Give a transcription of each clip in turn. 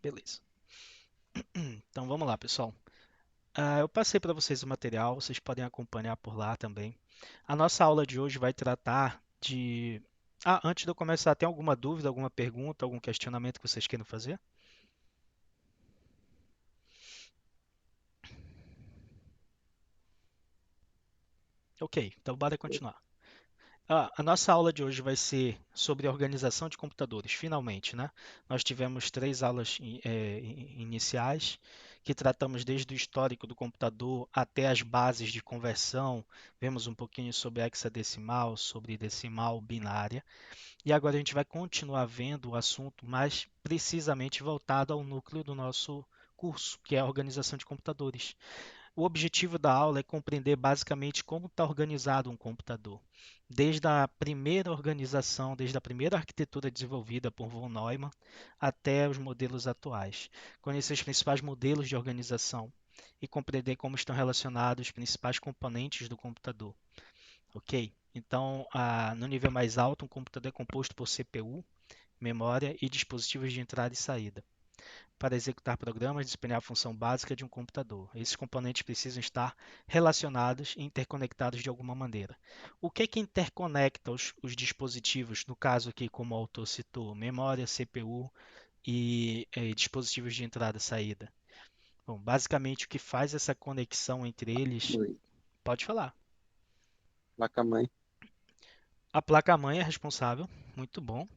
Beleza. Então vamos lá, pessoal. Eu passei para vocês o material, vocês podem acompanhar por lá também. A nossa aula de hoje vai tratar de. Antes de eu começar, tem alguma dúvida, alguma pergunta, algum questionamento que vocês queiram fazer? Ok, então bora continuar. A nossa aula de hoje vai ser sobre a organização de computadores, finalmente, né? Nós tivemos três aulas iniciais que tratamos desde o histórico do computador até as bases de conversão, vemos um pouquinho sobre hexadecimal, sobre decimal binária, e agora a gente vai continuar vendo o assunto mais precisamente voltado ao núcleo do nosso curso, que é a organização de computadores. O objetivo da aula é compreender basicamente como está organizado um computador, desde a primeira organização, desde a primeira arquitetura desenvolvida por von Neumann até os modelos atuais. Conhecer os principais modelos de organização e compreender como estão relacionados os principais componentes do computador. Ok? Então, no nível mais alto, um computador é composto por CPU, memória e dispositivos de entrada e saída para executar programas e desempenhar a função básica de um computador. Esses componentes precisam estar relacionados e interconectados de alguma maneira. O que é que interconecta os dispositivos, no caso aqui, como o autor citou, memória, CPU e dispositivos de entrada e saída? Bom, basicamente o que faz essa conexão entre eles, Mãe, pode falar. placa-mãe. A placa-mãe é responsável, muito bom,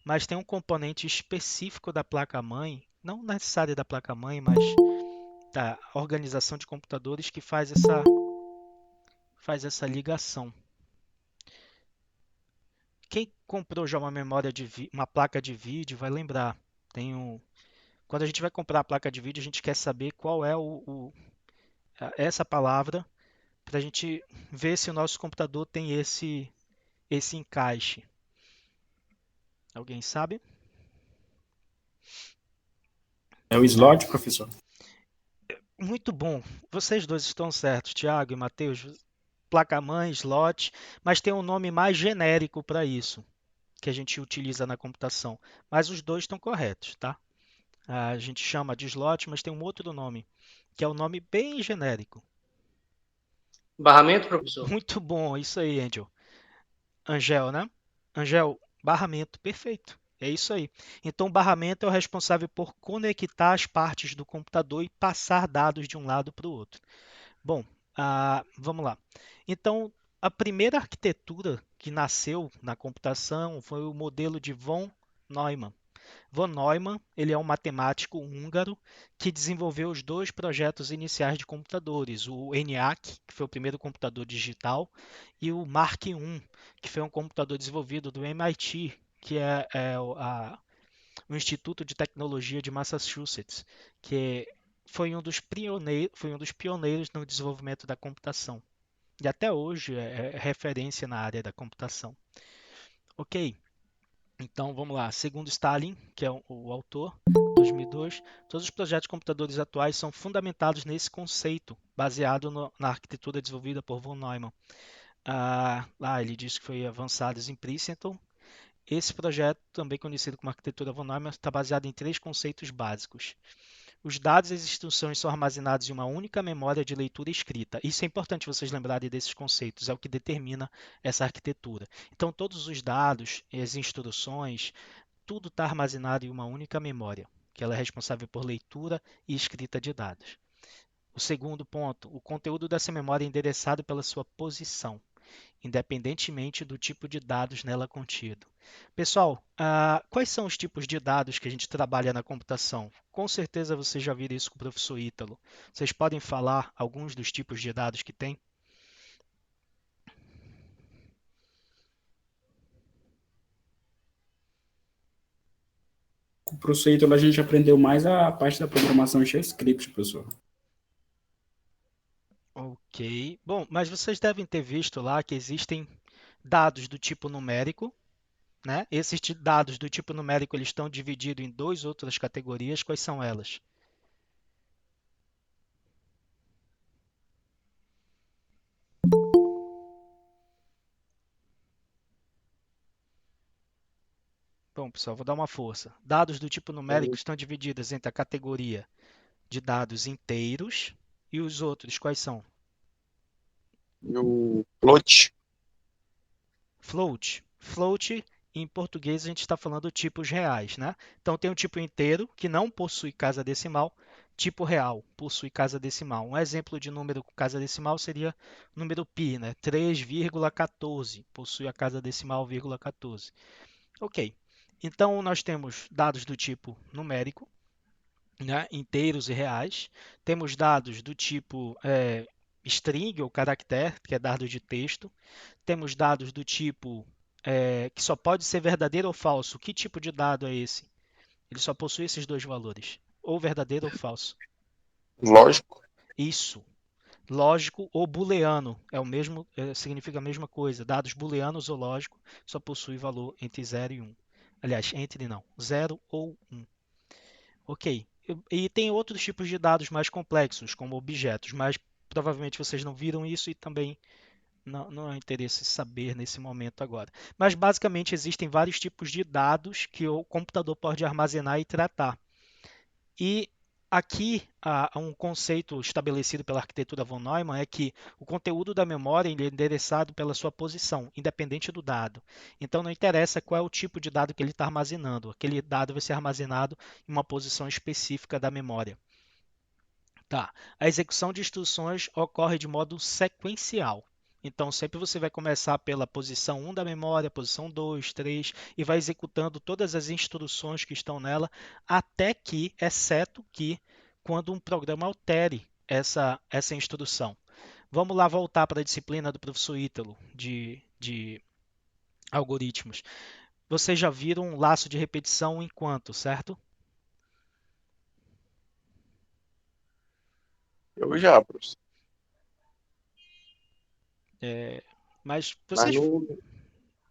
mas tem um componente específico da placa-mãe, não necessário da placa-mãe, mas da organização de computadores que faz essa ligação. Quem comprou já uma uma placa de vídeo vai lembrar. Quando a gente vai comprar a placa de vídeo, a gente quer saber qual é essa palavra para a gente ver se o nosso computador tem esse encaixe. Alguém sabe? É o slot, professor? Muito bom. Vocês dois estão certos, Thiago e Matheus. Placa-mãe, slot, mas tem um nome mais genérico para isso, que a gente utiliza na computação. Mas os dois estão corretos, tá? A gente chama de slot, mas tem um outro nome, que é um nome bem genérico. Barramento, professor? Muito bom, isso aí, Angel. Angel, né? Angel, barramento, perfeito. É isso aí. Então, o barramento é o responsável por conectar as partes do computador e passar dados de um lado para o outro. Bom, vamos lá. Então, a primeira arquitetura que nasceu na computação foi o modelo de von Neumann. Von Neumann, ele é um matemático húngaro que desenvolveu os dois projetos iniciais de computadores, o ENIAC, que foi o primeiro computador digital, e o Mark I, que foi um computador desenvolvido do MIT, que é o Instituto de Tecnologia de Massachusetts, que foi um dos pioneiros no desenvolvimento da computação. E até hoje é referência na área da computação. Ok, então vamos lá. Segundo Stalin, que é o autor, 2002, todos os projetos de computadores atuais são fundamentados nesse conceito, baseado na arquitetura desenvolvida por von Neumann. Lá ele diz que foi avançado em Princeton. Esse projeto, também conhecido como arquitetura von Neumann, está baseado em três conceitos básicos. Os dados e as instruções são armazenados em uma única memória de leitura e escrita. Isso é importante vocês lembrarem desses conceitos, é o que determina essa arquitetura. Então, todos os dados, as instruções, tudo está armazenado em uma única memória, que ela é responsável por leitura e escrita de dados. O segundo ponto, o conteúdo dessa memória é endereçado pela sua posição, independentemente do tipo de dados nela contido. Pessoal, quais são os tipos de dados que a gente trabalha na computação? Com certeza vocês já viram isso com o professor Ítalo. Vocês podem falar alguns dos tipos de dados que tem? Com o professor Ítalo, a gente aprendeu mais a parte da programação em script, professor. Ok. Bom, mas vocês devem ter visto lá que existem dados do tipo numérico, né? Esses dados do tipo numérico eles estão divididos em duas outras categorias. Quais são elas? Bom, pessoal, vou dar uma força. Dados do tipo numérico estão divididos entre a categoria de dados inteiros e os outros, quais são? E o float, Float. Float, em português, a gente está falando tipos reais, né? Então, tem o tipo inteiro, que não possui casa decimal. Tipo real, possui casa decimal. Um exemplo de número com casa decimal seria o número π, né? 3,14, possui a casa decimal, 14. Ok. Então, nós temos dados do tipo numérico, né, inteiros e reais. Temos dados do tipo string ou caractere, que é dado de texto. Temos dados do tipo que só pode ser verdadeiro ou falso. Que tipo de dado é esse? Ele só possui esses dois valores, ou verdadeiro ou falso. lógico, Isso. Lógico ou booleano é o mesmo, significa a mesma coisa. Dados booleanos ou lógico só possui valor entre 0 e 1. Aliás, entre não, 0 ou 1. Ok. E tem outros tipos de dados mais complexos, como objetos, mas provavelmente vocês não viram isso e também não é interesse saber nesse momento agora. Mas basicamente existem vários tipos de dados que o computador pode armazenar e tratar. E aqui há um conceito estabelecido pela arquitetura von Neumann é que o conteúdo da memória ele é endereçado pela sua posição, independente do dado. Então não interessa qual é o tipo de dado que ele está armazenando, aquele dado vai ser armazenado em uma posição específica da memória. Tá. A execução de instruções ocorre de modo sequencial. Então, sempre você vai começar pela posição 1 da memória, posição 2, 3, e vai executando todas as instruções que estão nela, até que, exceto que, quando um programa altere essa instrução. Vamos lá voltar para a disciplina do professor Ítalo, de algoritmos. Vocês já viram um laço de repetição enquanto, certo? eu já, professor. Mas Mas vocês, não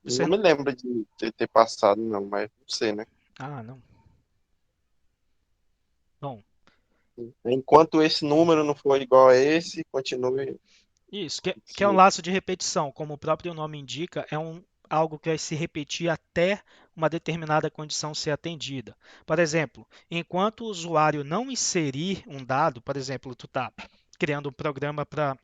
vocês... me lembro de ter passado, não, mas não sei, né? Ah, não. Bom, Enquanto esse número não for igual a esse, continue isso, que é um esse. laço de repetição, como o próprio nome indica, algo que vai se repetir até uma determinada condição ser atendida. Por exemplo, enquanto o usuário não inserir um dado, por exemplo, tu está criando um programa para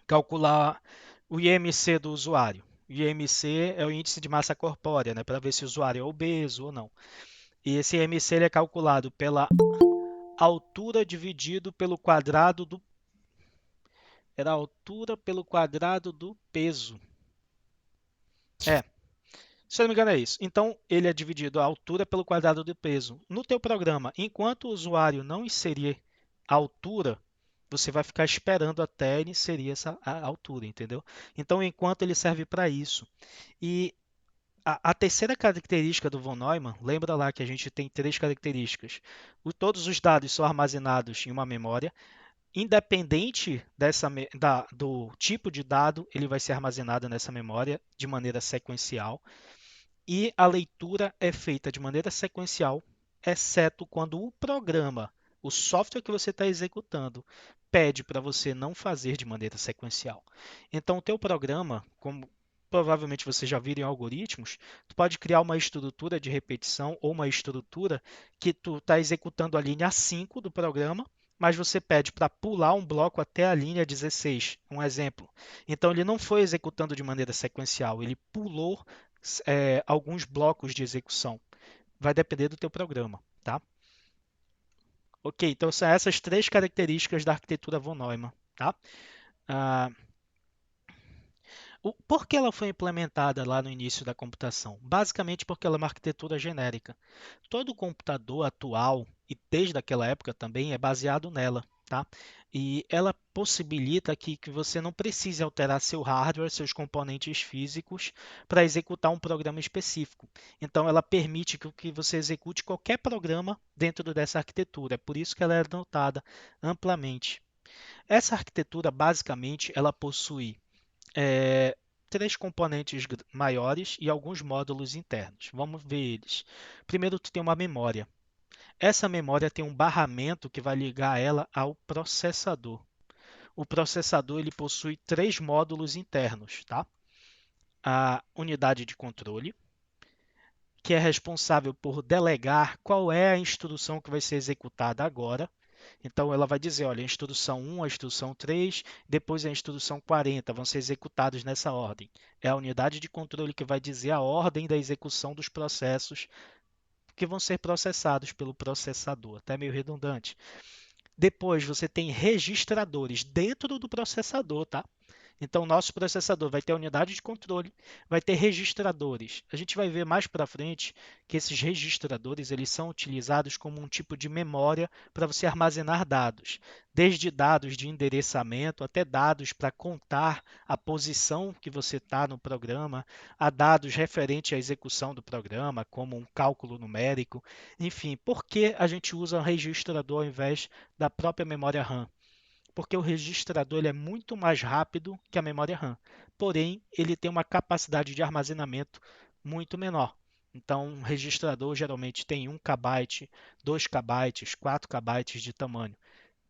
calcular o IMC do usuário. O IMC é o índice de massa corpórea, né, para ver se o usuário é obeso ou não. E esse IMC ele é calculado pela altura dividido pelo quadrado do era a altura pelo quadrado do peso. É, se eu não me engano é isso. Então, ele é dividido a altura pelo quadrado do peso. No teu programa, enquanto o usuário não inserir a altura, você vai ficar esperando até ele inserir a altura, entendeu? Então, enquanto ele serve para isso. E a terceira característica do von Neumann, lembra lá que a gente tem três características. Todos os dados são armazenados em uma memória. Independente do tipo de dado, ele vai ser armazenado nessa memória de maneira sequencial. E a leitura é feita de maneira sequencial, exceto quando o programa, o software que você está executando, pede para você não fazer de maneira sequencial. Então, o teu programa, como provavelmente você já viu em algoritmos, tu pode criar uma estrutura de repetição ou uma estrutura que tu está executando a linha 5 do programa, mas você pede para pular um bloco até a linha 16, um exemplo. Então, ele não foi executando de maneira sequencial, ele pulou alguns blocos de execução. Vai depender do teu programa, tá? Ok, então são essas três características da arquitetura von Neumann, tá? Ah, por que ela foi implementada lá no início da computação? Basicamente porque ela é uma arquitetura genérica. Todo computador atual, e desde aquela época também, é baseado nela, tá? E ela possibilita que você não precise alterar seu hardware, seus componentes físicos, para executar um programa específico. Então, ela permite que você execute qualquer programa dentro dessa arquitetura. É por isso que ela é adotada amplamente. Essa arquitetura, basicamente, ela possui é, três componentes maiores e alguns módulos internos. Vamos ver eles. Primeiro, tu tem uma memória. Essa memória tem um barramento que vai ligar ela ao processador. O processador ele possui três módulos internos, tá? A unidade de controle, que é responsável por delegar qual é a instrução que vai ser executada agora. Então, ela vai dizer, olha, a instrução 1, a instrução 3, depois a instrução 40 vão ser executados nessa ordem. É a unidade de controle que vai dizer a ordem da execução dos processos que vão ser processados pelo processador. Até meio redundante. Depois, você tem registradores dentro do processador, tá? Então, o nosso processador vai ter a unidade de controle, vai ter registradores. A gente vai ver mais para frente que esses registradores eles são utilizados como um tipo de memória para você armazenar dados, desde dados de endereçamento até dados para contar a posição que você está no programa, a dados referentes à execução do programa, como um cálculo numérico. Enfim, por que a gente usa um registrador ao invés da própria memória RAM? Porque o registrador ele é muito mais rápido que a memória RAM, porém ele tem uma capacidade de armazenamento muito menor. Então, um registrador geralmente tem 1 KB, 2 KB, 4 KB de tamanho.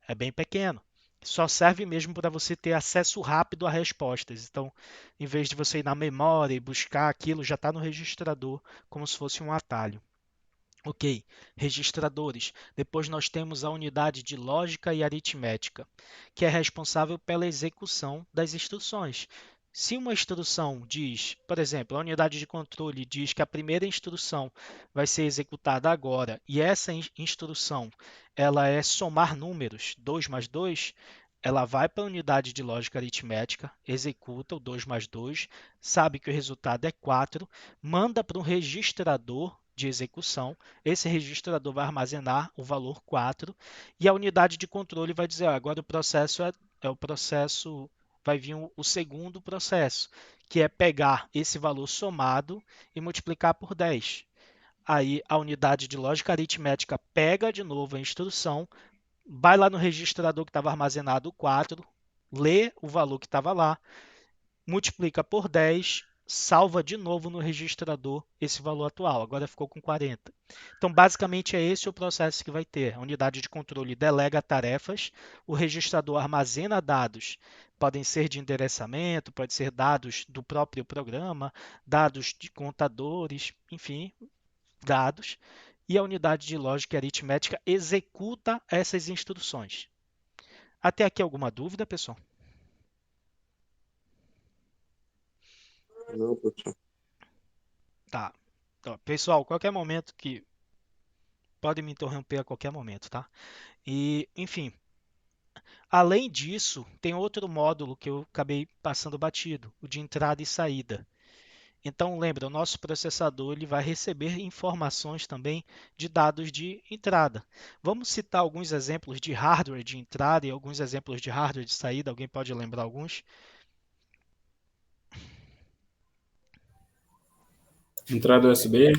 É bem pequeno. Só serve mesmo para você ter acesso rápido a respostas. Então, em vez de você ir na memória e buscar aquilo, já está no registrador, como se fosse um atalho. Ok, registradores. Depois nós temos a unidade de lógica e aritmética, que é responsável pela execução das instruções. Se uma instrução diz, por exemplo, a unidade de controle diz que a primeira instrução vai ser executada agora e essa instrução ela é somar números, 2 mais 2, ela vai para a unidade de lógica aritmética, executa o 2 mais 2, sabe que o resultado é 4, manda para um registrador de execução, esse registrador vai armazenar o valor 4 e a unidade de controle vai dizer, agora o processo é o processo, vai vir o segundo processo, que é pegar esse valor somado e multiplicar por 10. Aí a unidade de lógica aritmética pega de novo a instrução, vai lá no registrador que estava armazenado o 4, lê o valor que estava lá, multiplica por 10, salva de novo no registrador esse valor atual, agora ficou com 40. Então, basicamente, é esse o processo que vai ter. A unidade de controle delega tarefas, o registrador armazena dados, podem ser de endereçamento, pode ser dados do próprio programa, dados de contadores, enfim, dados, e a unidade de lógica e aritmética executa essas instruções. Até aqui alguma dúvida, pessoal? Não, professor. Tá. Então, pessoal, qualquer momento que pode me interromper a qualquer momento, tá? E, enfim, além disso, tem outro módulo que eu acabei passando batido, o de entrada e saída. Então, lembra, o nosso processador ele vai receber informações também de dados de entrada. Vamos citar alguns exemplos de hardware de entrada e alguns exemplos de hardware de saída. Alguém pode lembrar alguns? Entrada USB,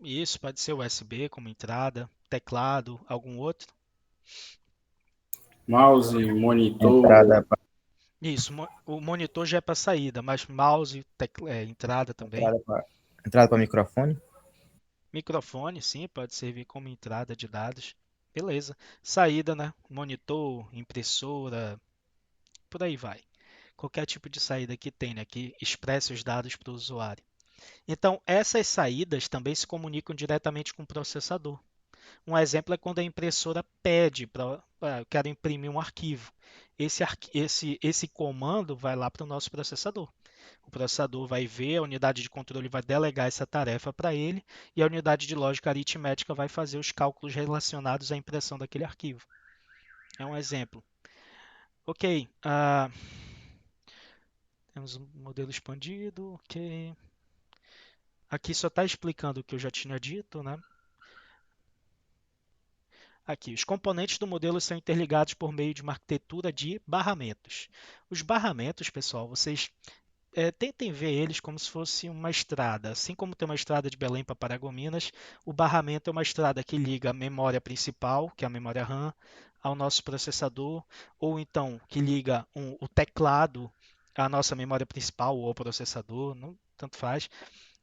Isso pode ser USB como entrada, teclado, algum outro. mouse, monitor, Entrada Isso, o monitor já é para saída, mas mouse, entrada também. para microfone. Microfone, sim, pode servir como entrada de dados. Beleza. Saída, né? Monitor, impressora, por aí vai. Qualquer tipo de saída que tenha, né? Que expresse os dados para o usuário. Então, essas saídas também se comunicam diretamente com o processador. Um exemplo é quando a impressora pede para, eu quero imprimir um arquivo. Esse comando vai lá para o nosso processador. O processador vai ver, a unidade de controle vai delegar essa tarefa para ele e a unidade de lógica aritmética vai fazer os cálculos relacionados à impressão daquele arquivo. É um exemplo. Ok, temos um modelo expandido, ok. Aqui só está explicando o que eu já tinha dito, né? Aqui, os componentes do modelo são interligados por meio de uma arquitetura de barramentos. Os barramentos, pessoal, vocês tentem ver eles como se fosse uma estrada. Assim como tem uma estrada de Belém para Paragominas, o barramento é uma estrada que liga a memória principal, que é a memória RAM, ao nosso processador, ou então que liga o teclado à nossa memória principal ou ao processador, não, tanto faz.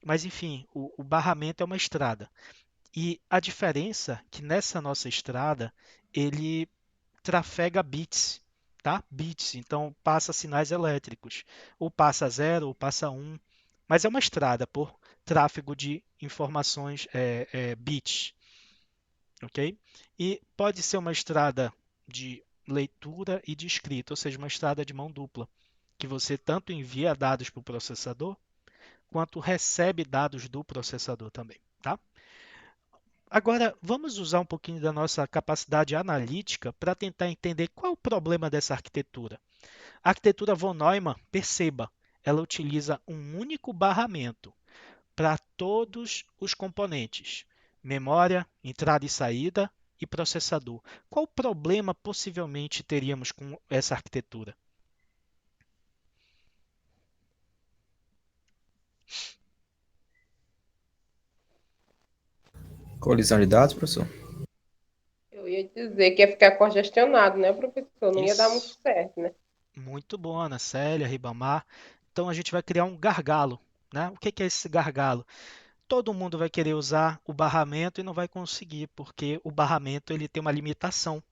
Mas enfim, o barramento é uma estrada. E a diferença é que nessa nossa estrada ele trafega bits, tá? Bits, então passa sinais elétricos, ou passa 0 ou passa 1, mas é uma estrada, tráfego de informações, bits, ok? E pode ser uma estrada de leitura e de escrita, ou seja, uma estrada de mão dupla, que você tanto envia dados para o processador, quanto recebe dados do processador também, tá? Agora, vamos usar um pouquinho da nossa capacidade analítica para tentar entender qual é o problema dessa arquitetura. A arquitetura von Neumann, perceba, ela utiliza um único barramento para todos os componentes: memória, entrada e saída e processador. Qual problema possivelmente teríamos com essa arquitetura? Colisão de dados, professor? Eu ia dizer que ia ficar congestionado, né, professor? Não ia dar muito Isso, certo, né? muito bom, Ana Célia, Ribamar. Então a gente vai criar um gargalo, né? O que que é esse gargalo? Todo mundo vai querer usar o barramento e não vai conseguir, porque o barramento ele tem uma limitação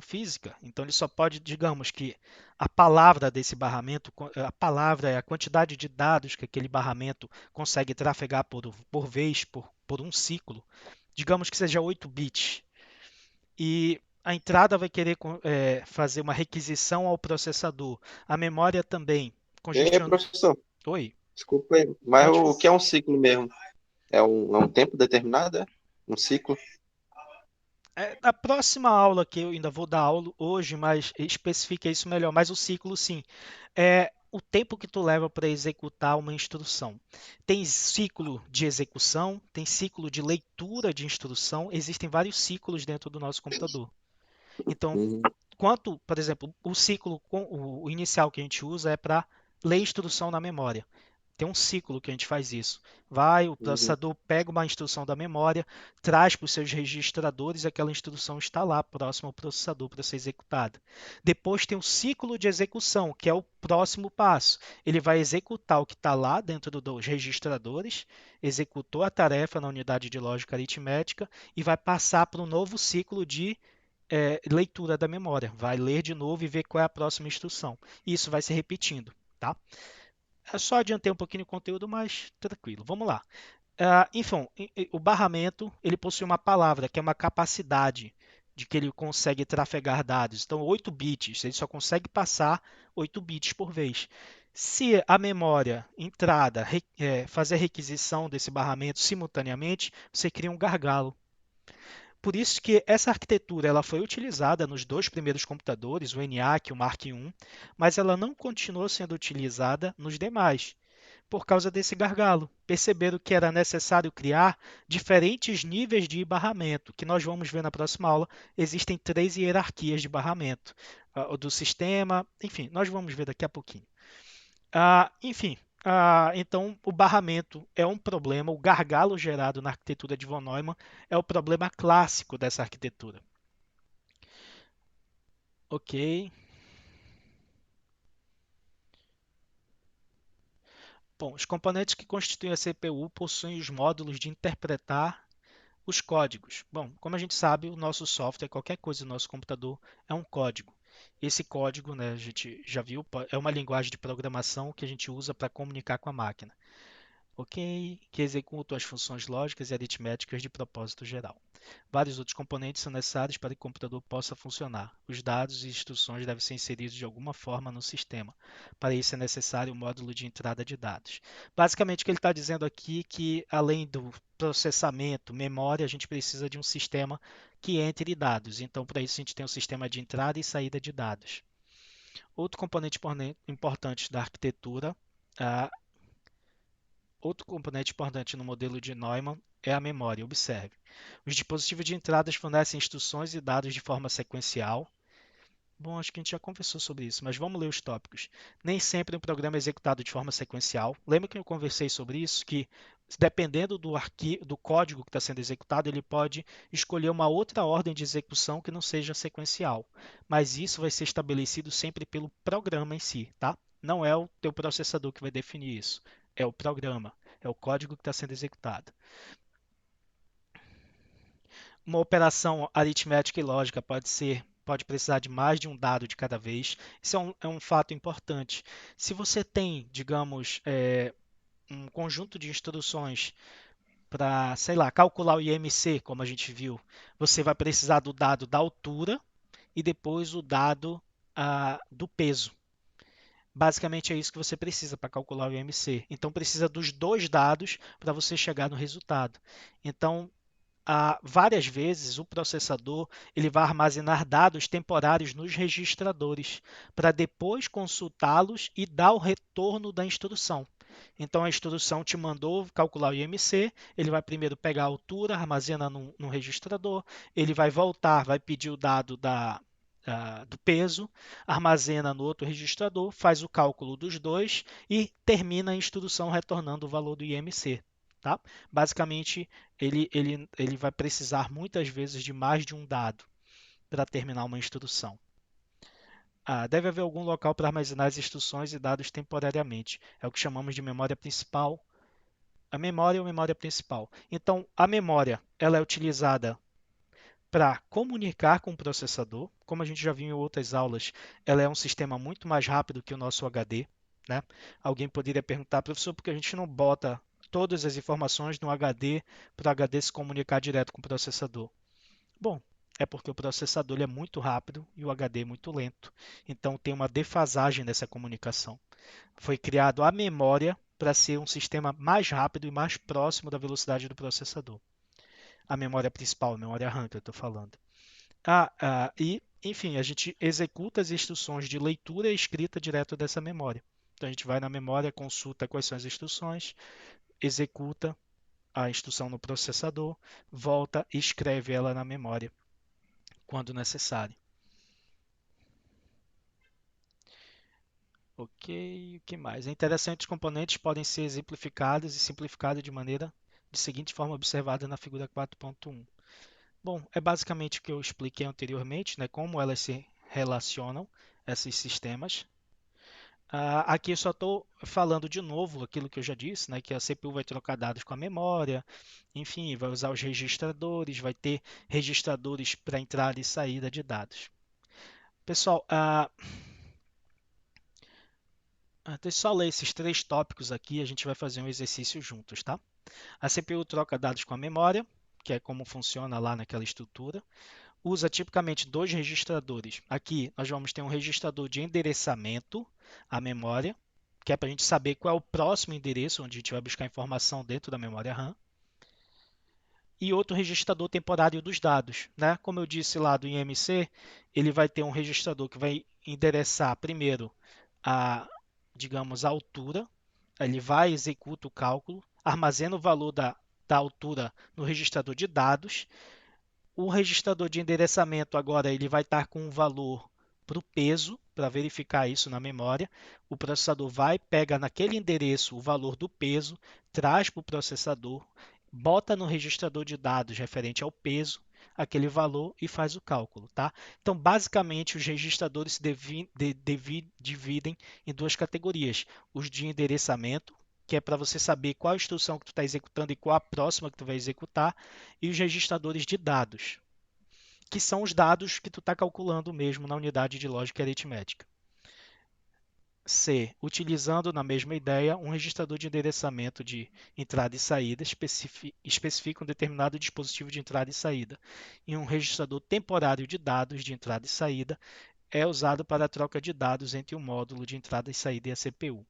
física. Então ele só pode, digamos que a palavra desse barramento, a palavra é a quantidade de dados que aquele barramento consegue trafegar por vez, por um ciclo. Digamos que seja 8 bits. E a entrada vai querer fazer uma requisição ao processador. A memória também. Ei, Congestion... professor, Oi, desculpa aí, mas pode o que é um ciclo mesmo? É um tempo determinado, é? Um ciclo? Na próxima aula, que eu ainda vou dar aula hoje, mas especifica isso melhor. Mas o ciclo, sim, é o tempo que tu leva para executar uma instrução. Tem ciclo de execução, tem ciclo de leitura de instrução, existem vários ciclos dentro do nosso computador. Então, Uhum. por exemplo, o ciclo o inicial que a gente usa é para ler instrução na memória. Tem um ciclo que a gente faz isso. O Uhum. processador pega uma instrução da memória, traz para os seus registradores e aquela instrução está lá próximo ao processador para ser executada. Depois tem o ciclo de execução, que é o próximo passo. Ele vai executar o que está lá dentro dos registradores, executou a tarefa na unidade de lógica aritmética e vai passar para um novo ciclo de leitura da memória. Vai ler de novo e ver qual é a próxima instrução. Isso vai se repetindo, tá? Eu só adiantei um pouquinho o conteúdo, mas tranquilo. Vamos lá. Enfim, o barramento ele possui uma palavra que é uma capacidade de que ele consegue trafegar dados. Então, 8 bits, ele só consegue passar 8 bits por vez. Se a memória entrada fazer requisição desse barramento simultaneamente, você cria um gargalo. Por isso que essa arquitetura ela foi utilizada nos dois primeiros computadores, o ENIAC e o Mark I, mas ela não continuou sendo utilizada nos demais por causa desse gargalo. Perceberam que era necessário criar diferentes níveis de barramento, que nós vamos ver na próxima aula. Existem 3 hierarquias de barramento do sistema, enfim, nós vamos ver daqui a pouquinho. Enfim, então o barramento é um problema, o gargalo gerado na arquitetura de von Neumann é o problema clássico dessa arquitetura. Ok. Bom, os componentes que constituem a CPU possuem os módulos de interpretar os códigos. Bom, como a gente sabe, o nosso software, qualquer coisa do nosso computador, é um código. Esse código, né, a gente já viu, é uma linguagem de programação que a gente usa para comunicar com a máquina. Ok? Que executam as funções lógicas e aritméticas de propósito geral. Vários outros componentes são necessários para que o computador possa funcionar. Os dados e instruções devem ser inseridos de alguma forma no sistema. Para isso é necessário um módulo de entrada de dados. Basicamente, o que ele está dizendo aqui é que, além do processamento, memória, a gente precisa de um sistema que entre dados. Então, para isso, a gente tem um sistema de entrada e saída de dados. Outro componente importante da arquitetura ah, Outro componente importante no modelo de Neumann é a memória. Observe. Os dispositivos de entradas fornecem instruções e dados de forma sequencial. Bom, acho que a gente já conversou sobre isso, mas vamos ler os tópicos. Nem sempre um programa é executado de forma sequencial. Lembra que eu conversei sobre isso? Que dependendo do código que está sendo executado, ele pode escolher uma outra ordem de execução que não seja sequencial. Mas isso vai ser estabelecido sempre pelo programa em si, tá? Não é o teu processador que vai definir isso. É o programa, é o código que está sendo executado. Uma operação aritmética e lógica pode precisar de mais de um dado de cada vez. Isso é um fato importante. Se você tem, digamos, um conjunto de instruções para, sei lá, calcular o IMC, como a gente viu, você vai precisar do dado da altura e depois o dado do peso. Basicamente é isso que você precisa para calcular o IMC. Então precisa dos dois dados para você chegar no resultado. Então, várias vezes o processador ele vai armazenar dados temporários nos registradores para depois consultá-los e dar o retorno da instrução. Então a instrução te mandou calcular o IMC, ele vai primeiro pegar a altura, armazena no registrador, ele vai voltar, vai pedir o dado do peso, armazena no outro registrador, faz o cálculo dos dois e termina a instrução retornando o valor do IMC. Tá? Basicamente, ele vai precisar muitas vezes de mais de um dado para terminar uma instrução. Deve haver algum local para armazenar as instruções e dados temporariamente. É o que chamamos de memória principal. A memória ou memória principal. Então, a memória ela é utilizada para comunicar com o processador. Como a gente já viu em outras aulas, ela é um sistema muito mais rápido que o nosso HD. Né? Alguém poderia perguntar, professor, por que a gente não bota todas as informações no HD para o HD se comunicar direto com o processador? Bom, é porque o processador ele é muito rápido e o HD é muito lento. Então tem uma defasagem nessa comunicação. Foi criado a memória para ser um sistema mais rápido e mais próximo da velocidade do processador. A memória principal, a memória RAM que eu estou falando. Enfim, a gente executa as instruções de leitura e escrita direto dessa memória. Então a gente vai na memória, consulta quais são as instruções, executa a instrução no processador, volta e escreve ela na memória quando necessário. Ok, o que mais? É interessante, os componentes podem ser exemplificados e simplificados de seguinte forma observada na figura 4.1. Bom, é basicamente o que eu expliquei anteriormente, né, como elas se relacionam, esses sistemas. Aqui eu só estou falando de novo aquilo que eu já disse, né, que a CPU vai trocar dados com a memória, enfim, vai usar os registradores, vai ter registradores para entrada e saída de dados. Pessoal, deixa eu só ler esses 3 tópicos aqui, a gente vai fazer um exercício juntos, tá? A CPU troca dados com a memória, que é como funciona lá naquela estrutura. Usa tipicamente 2 registradores. Aqui nós vamos ter um registrador de endereçamento à memória, que é para a gente saber qual é o próximo endereço onde a gente vai buscar informação dentro da memória RAM. E outro registrador temporário dos dados. Né? Como eu disse lá do IMC, ele vai ter um registrador que vai endereçar primeiro digamos, a altura. Ele vai, executa o cálculo, armazena o valor da altura no registrador de dados. O registrador de endereçamento agora ele vai estar com um valor para o peso, para verificar isso na memória. O processador vai, pega naquele endereço o valor do peso, traz para o processador, bota no registrador de dados referente ao peso, aquele valor e faz o cálculo. Tá? Então, basicamente, os registradores se dividem em 2 categorias. Os de endereçamento, que é para você saber qual instrução que tu está executando e qual a próxima que tu vai executar, e os registradores de dados, que são os dados que tu está calculando mesmo na unidade de lógica aritmética. C. Utilizando na mesma ideia um registrador de endereçamento de entrada e saída, especifica um determinado dispositivo de entrada e saída. E um registrador temporário de dados de entrada e saída é usado para a troca de dados entre o módulo de entrada e saída e a CPU.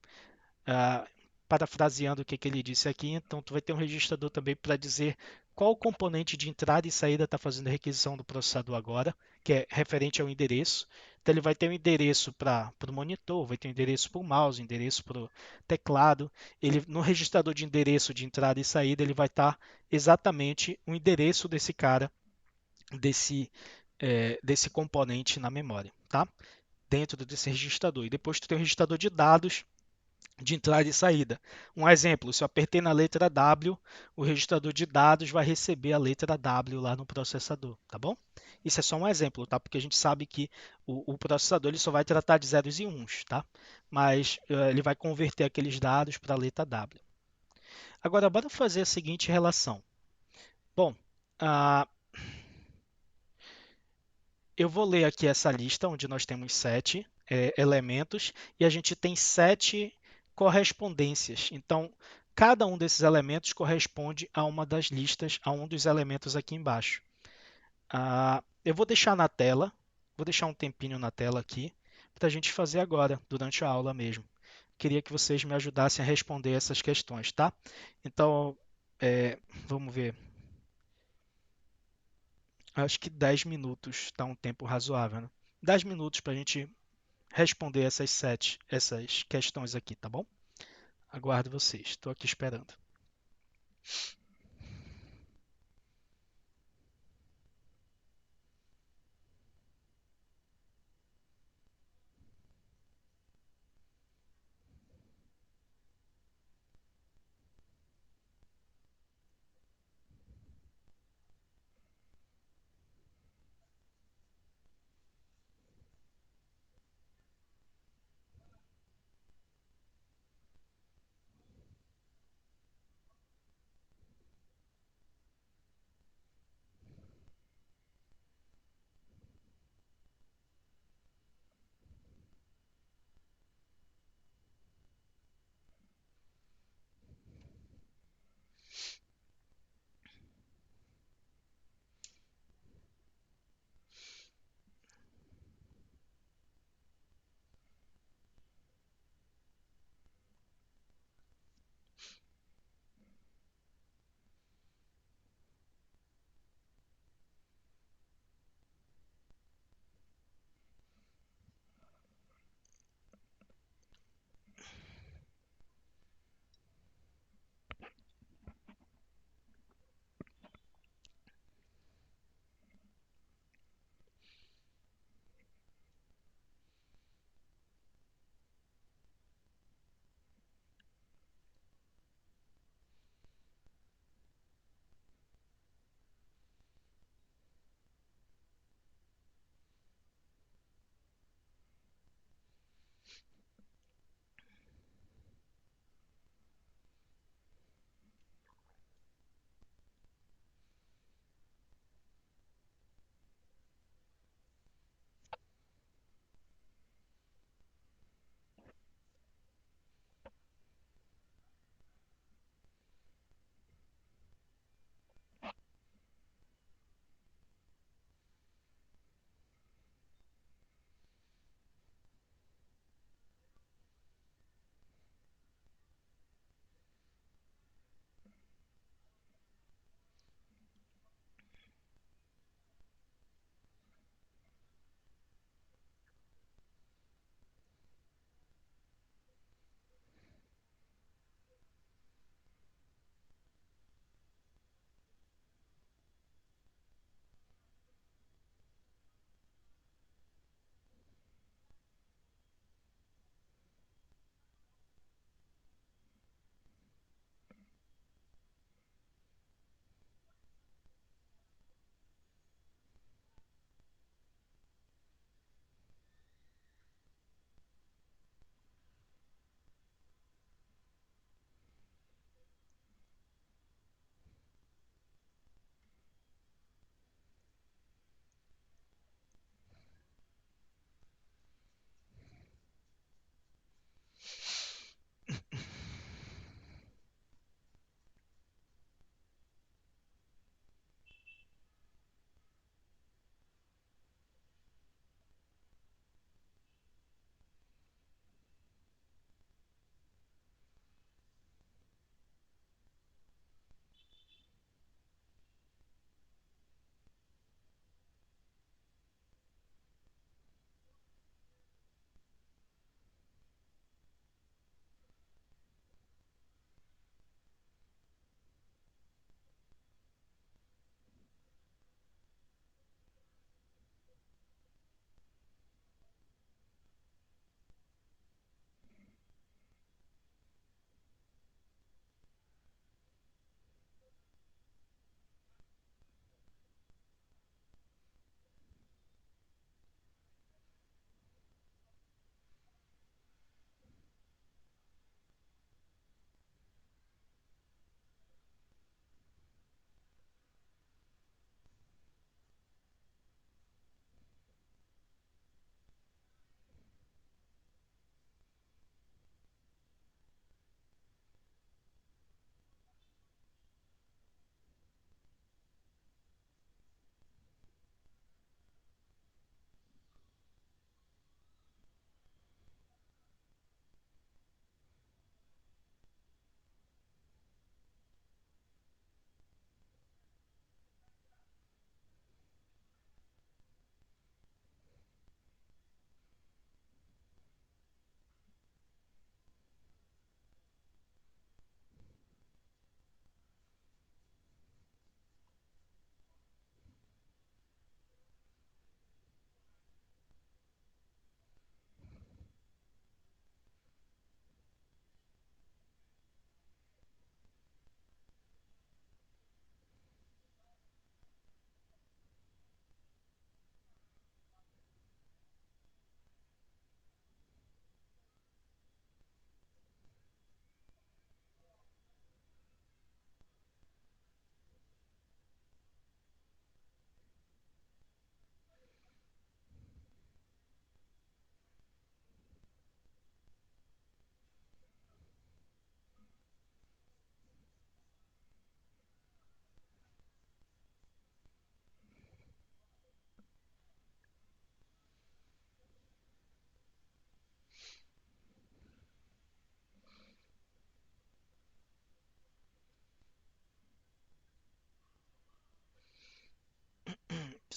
Parafraseando o que ele disse aqui, então tu vai ter um registrador também para dizer qual componente de entrada e saída está fazendo a requisição do processador agora, que é referente ao endereço. Então ele vai ter um endereço para o monitor, vai ter um endereço para o mouse, um endereço para o teclado. No registrador de endereço de entrada e saída, ele vai estar exatamente o endereço desse cara, desse componente na memória, tá? Dentro desse registrador. E depois tu tem o registrador de dados de entrada e saída. Um exemplo, se eu apertei na letra W, o registrador de dados vai receber a letra W lá no processador, tá bom? Isso é só um exemplo, tá? Porque a gente sabe que o processador ele só vai tratar de zeros e uns, tá? Mas ele vai converter aqueles dados para a letra W. Agora, bora fazer a seguinte relação. Bom, eu vou ler aqui essa lista, onde nós temos 7 elementos, e a gente tem 7 correspondências. Então, Cada um desses elementos corresponde a uma das listas, a um dos elementos aqui embaixo. Eu vou deixar na tela, vou deixar um tempinho na tela aqui, para a gente fazer agora, durante a aula mesmo. Queria que vocês me ajudassem a responder essas questões, tá? Então, vamos ver. Acho que 10 minutos está um tempo razoável, né? 10 minutos para a gente responder essas questões aqui, tá bom? Aguardo vocês, estou aqui esperando.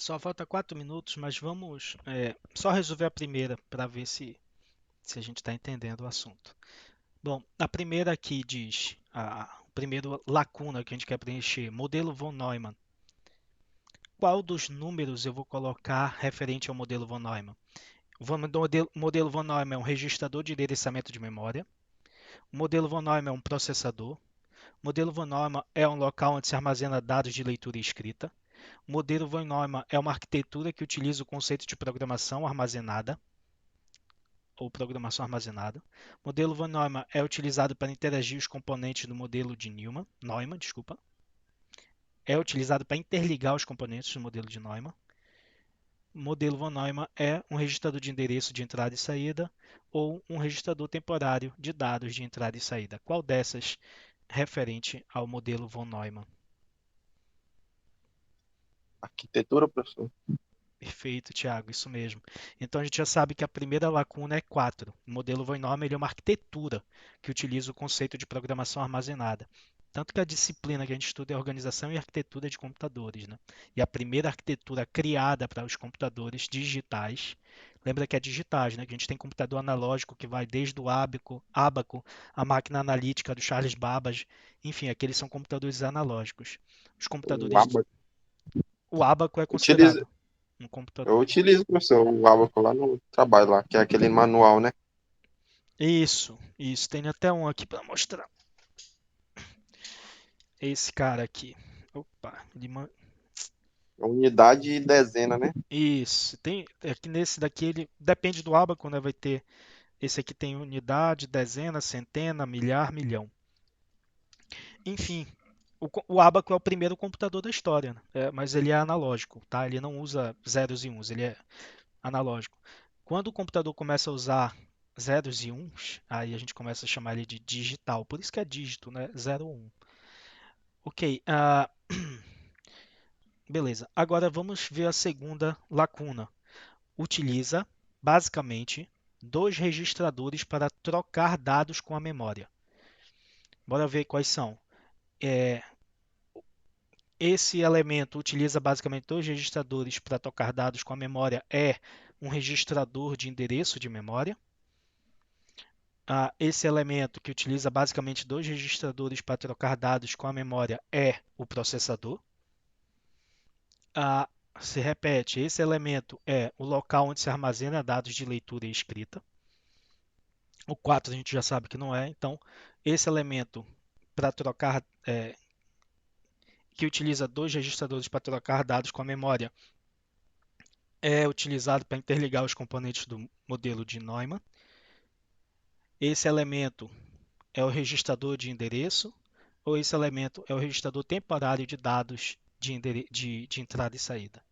Só falta 4 minutos, mas vamos só resolver a primeira para ver se a gente está entendendo o assunto. Bom, a primeira aqui diz, a primeira lacuna que a gente quer preencher, modelo von Neumann. Qual dos números eu vou colocar referente ao modelo von Neumann? Modelo von Neumann é um registrador de endereçamento de memória. O modelo von Neumann é um processador. O modelo von Neumann é um local onde se armazena dados de leitura e escrita. O modelo von Neumann é uma arquitetura que utiliza o conceito de programação armazenada ou programação armazenada. O modelo von Neumann é utilizado para interagir os componentes do modelo de Neumann, desculpa. É utilizado para interligar os componentes do modelo de Neumann. O modelo von Neumann é um registrador de endereço de entrada e saída ou um registrador temporário de dados de entrada e saída. Qual dessas referente ao modelo von Neumann? Arquitetura, professor. Perfeito, Thiago, isso mesmo. Então a gente já sabe que a primeira lacuna é 4. O modelo von Neumann ele é uma arquitetura que utiliza o conceito de programação armazenada. Tanto que a disciplina que a gente estuda é organização e arquitetura de computadores, né? E a primeira arquitetura criada para os computadores digitais, lembra que é digitais, né? Que a gente tem computador analógico que vai desde o ábaco, a máquina analítica do Charles Babbage, enfim, aqueles são computadores analógicos. Os O computadores, Abaco. o ábaco é Utiliza, considerado um computador. eu utilizo, professor, o Abaco lá no trabalho lá, que é aquele manual, né? Isso. Tem até um aqui para mostrar. Esse cara aqui. Opa, Unidade e dezena, né? isso. Tem aqui nesse daqui ele depende do ábaco, né? Vai ter esse aqui tem unidade, dezena, centena, milhar, milhão. Enfim, o ábaco é o primeiro computador da história, né? Mas ele é analógico, tá? Ele não usa zeros e uns, ele é analógico. Quando o computador começa a usar zeros e uns, aí a gente começa a chamar ele de digital. Por isso que é dígito, né? 0 ou 1. Ok, beleza. Agora vamos ver a segunda lacuna. Utiliza, basicamente, dois registradores para trocar dados com a memória. Bora ver quais são. Esse elemento utiliza basicamente dois registradores para trocar dados com a memória. É um registrador de endereço de memória. Esse elemento que utiliza basicamente dois registradores para trocar dados com a memória é o processador. Se repete, esse elemento é o local onde se armazena dados de leitura e escrita. O 4 a gente já sabe que não é, então esse elemento para trocar, que utiliza dois registradores para trocar dados com a memória, é utilizado para interligar os componentes do modelo de Neumann. Esse elemento é o registrador de endereço, ou esse elemento é o registrador temporário de dados de entrada e saída.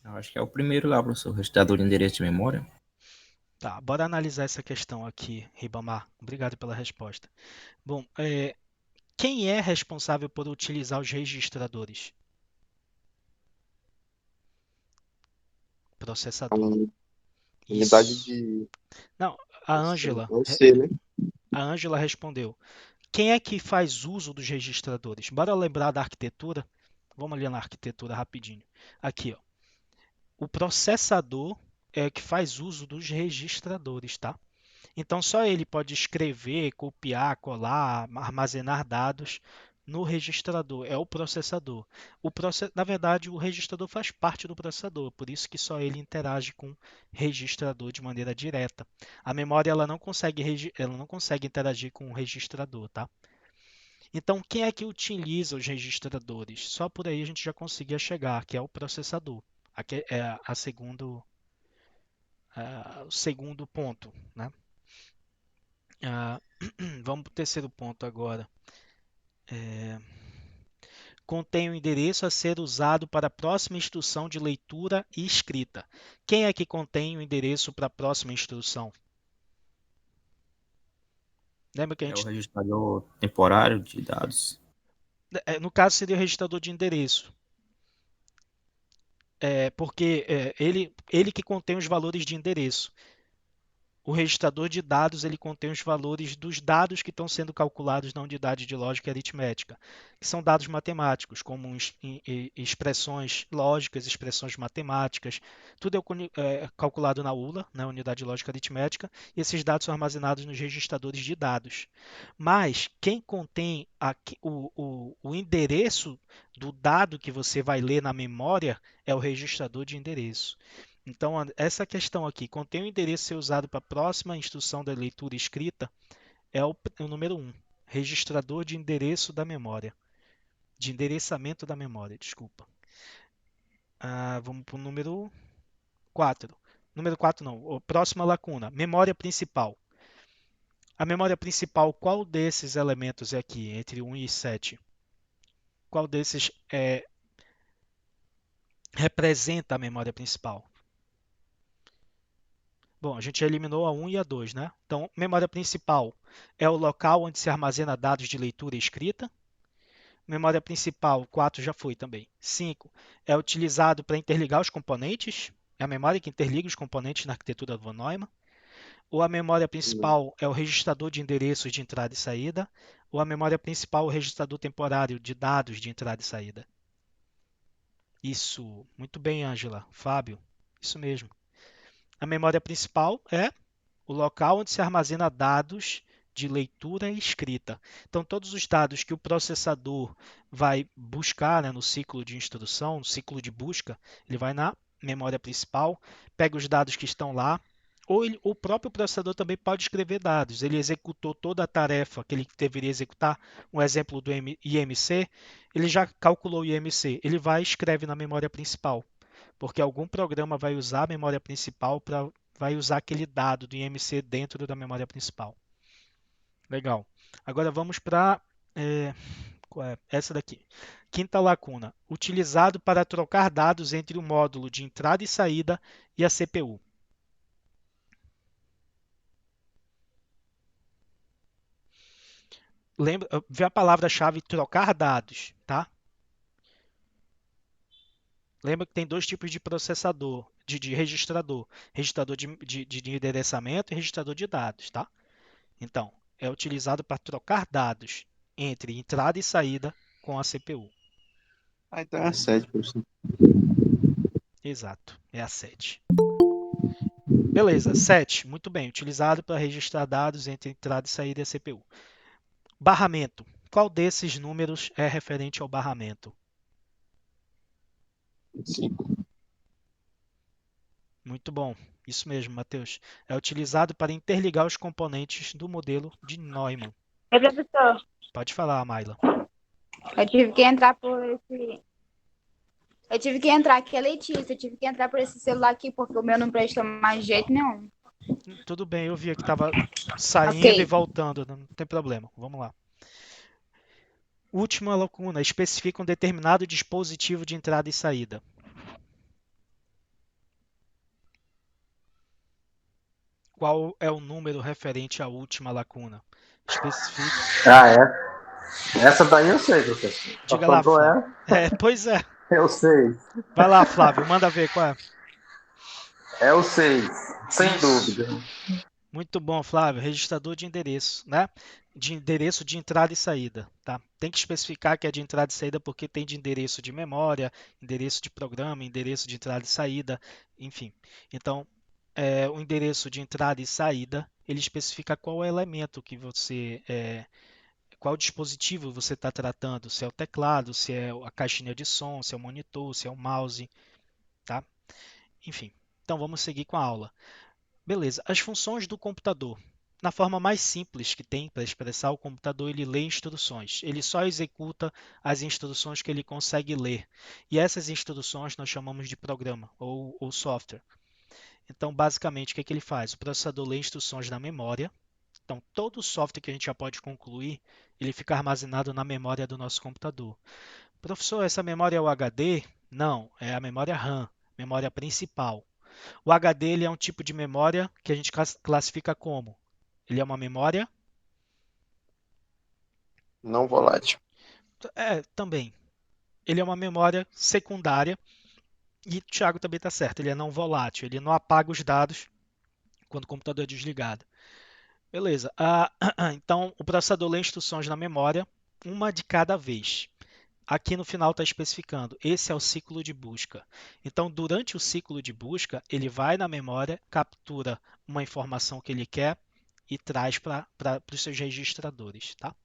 Eu acho que é o primeiro lá, professor, registrador de endereço de memória. Tá, bora analisar essa questão aqui, Ribamar. Obrigado pela resposta. Bom, quem é responsável por utilizar os registradores? Processador. Então, unidade Isso. de. Não, a Ângela, É o C, né? a Ângela respondeu. Quem é que faz uso dos registradores? Bora lembrar da arquitetura? Vamos ali na arquitetura rapidinho. Aqui, ó. O processador é que faz uso dos registradores, tá? Então só ele pode escrever, copiar, colar, armazenar dados no registrador. É o processador. Na verdade, o registrador faz parte do processador, por isso que só ele interage com o registrador de maneira direta. A memória ela não consegue interagir com o registrador, tá? Então, quem é que utiliza os registradores? Só por aí a gente já conseguia chegar, que é o processador. Aqui é o segundo ponto, né? Vamos para o terceiro ponto agora. Contém o endereço a ser usado para a próxima instrução de leitura e escrita. Quem é que contém o endereço para a próxima instrução? Lembra que a É o gente, registrador temporário de dados. no caso seria o registrador de endereço, porque ele que contém os valores de endereço. O registrador de dados ele contém os valores dos dados que estão sendo calculados na unidade de lógica e aritmética, que são dados matemáticos, como expressões lógicas, expressões matemáticas. Tudo é calculado na ULA, na unidade de lógica e aritmética, e esses dados são armazenados nos registradores de dados. Mas quem contém o endereço do dado que você vai ler na memória é o registrador de endereço. Então, essa questão aqui, contém o endereço a ser usado para a próxima instrução da leitura escrita, é o número 1, registrador de endereço da memória, de endereçamento da memória, desculpa. Vamos para o número 4. Número 4 não, próxima lacuna, memória principal. A memória principal, qual desses elementos é aqui, entre 1 e 7? Qual desses representa a memória principal? Bom, a gente já eliminou a 1 e a 2, né? Então, memória principal é o local onde se armazena dados de leitura e escrita. Memória principal, 4 já foi também. 5 é utilizado para interligar os componentes. É a memória que interliga os componentes na arquitetura von Neumann. Ou a memória principal é o registrador de endereços de entrada e saída. Ou a memória principal é o registrador temporário de dados de entrada e saída. Isso, muito bem, Ângela. Fábio, isso mesmo. A memória principal é o local onde se armazena dados de leitura e escrita. Então, todos os dados que o processador vai buscar, né, no ciclo de instrução, no ciclo de busca, ele vai na memória principal, pega os dados que estão lá, ou o próprio processador também pode escrever dados. Ele executou toda a tarefa que ele deveria executar, um exemplo do IMC, ele já calculou o IMC, ele vai e escreve na memória principal, porque algum programa vai usar a memória principal vai usar aquele dado do IMC dentro da memória principal. Legal. Agora vamos para essa daqui. Quinta lacuna. Utilizado para trocar dados entre o módulo de entrada e saída e a CPU. Vê a palavra-chave trocar dados, tá? Lembra que tem dois tipos de processador, de registrador. Registrador de endereçamento e registrador de dados, tá? Então, é utilizado para trocar dados entre entrada e saída com a CPU. Então é 7, professor. Exato, é a 7. Beleza, 7, muito bem, utilizado para registrar dados entre entrada e saída da CPU. Barramento. Qual desses números é referente ao barramento? 5. Muito bom, isso mesmo, Matheus. É utilizado para interligar os componentes do modelo de Neumann. Oi, professor. Pode falar, Mayla. Eu tive que entrar por esse. Eu tive que entrar aqui, é Letícia. Eu tive que entrar por esse celular aqui, porque o meu não presta mais de jeito nenhum. Tudo bem, eu vi que estava saindo Ok. e voltando, não tem problema. Vamos lá. Última lacuna, especifica um determinado dispositivo de entrada e saída. Qual é o número referente à última lacuna? Especifica. Essa daí eu sei, professor. Diga lá, Faltou Flávio. Pois é. Eu sei. Vai lá, Flávio, manda ver qual é. É o 6, sem Isso. dúvida. Muito bom, Flávio. Registrador de endereço, né? De endereço de entrada e saída, tá? Tem que especificar que é de entrada e saída porque tem de endereço de memória, endereço de programa, endereço de entrada e saída, enfim. Então, o endereço de entrada e saída, ele especifica qual elemento que qual dispositivo você está tratando, se é o teclado, se é a caixinha de som, se é o monitor, se é o mouse, tá? Enfim, então vamos seguir com a aula. Beleza, as funções do computador. Na forma mais simples que tem para expressar, o computador ele lê instruções. Ele só executa as instruções que ele consegue ler. E essas instruções nós chamamos de programa ou software. Então, basicamente, o que ele faz? O processador lê instruções na memória. Então, todo o software que a gente já pode concluir, ele fica armazenado na memória do nosso computador. Professor, essa memória é o HD? Não, é a memória RAM, memória principal. O HD ele é um tipo de memória que a gente classifica como? Ele é uma memória? Não volátil. Também. Ele é uma memória secundária e o Thiago também está certo, ele é não volátil, ele não apaga os dados quando o computador é desligado. Beleza. Então, o processador lê instruções na memória, uma de cada vez. Aqui no final está especificando, esse é o ciclo de busca. Então, durante o ciclo de busca, ele vai na memória, captura uma informação que ele quer e traz para os seus registradores. Tá?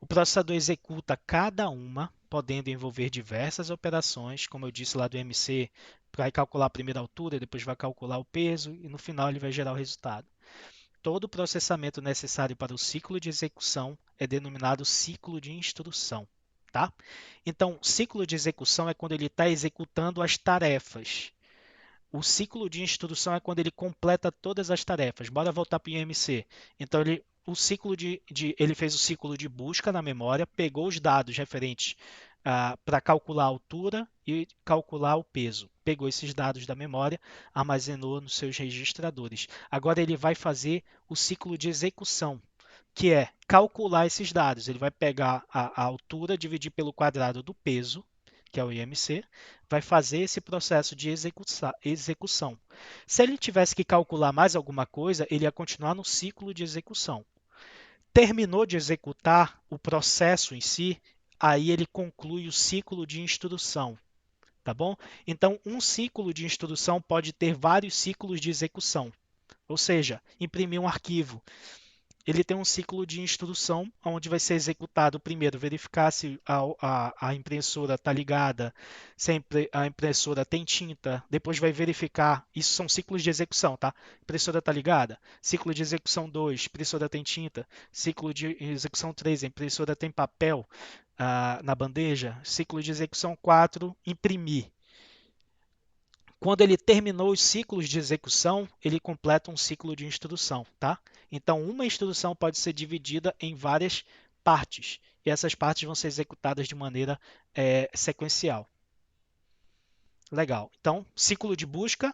O processador executa cada uma, podendo envolver diversas operações, como eu disse lá do MC, vai calcular a primeira altura, depois vai calcular o peso e no final ele vai gerar o resultado. Todo o processamento necessário para o ciclo de execução é denominado ciclo de instrução. Tá? Então, ciclo de execução é quando ele está executando as tarefas. O ciclo de instrução é quando ele completa todas as tarefas. Bora voltar para o IMC. Então, ele fez o ciclo de busca na memória, pegou os dados referentes para calcular a altura e calcular o peso. Pegou esses dados da memória, armazenou nos seus registradores. Agora ele vai fazer o ciclo de execução, que é calcular esses dados. Ele vai pegar a altura, dividir pelo quadrado do peso, que é o IMC, vai fazer esse processo de execução. Se ele tivesse que calcular mais alguma coisa, ele ia continuar no ciclo de execução. Terminou de executar o processo em si, aí ele conclui o ciclo de instrução. Tá bom? Então, um ciclo de instrução pode ter vários ciclos de execução. Ou seja, imprimir um arquivo. Ele tem um ciclo de instrução onde vai ser executado primeiro, verificar se a impressora está ligada, se a impressora tem tinta, depois vai verificar, isso são ciclos de execução, tá? Impressora está ligada, ciclo de execução 2, impressora tem tinta, ciclo de execução 3, a impressora tem papel na bandeja, ciclo de execução 4, imprimir. Quando ele terminou os ciclos de execução, ele completa um ciclo de instrução, tá? Então, uma instrução pode ser dividida em várias partes, e essas partes vão ser executadas de maneira sequencial. Legal. Então, ciclo de busca,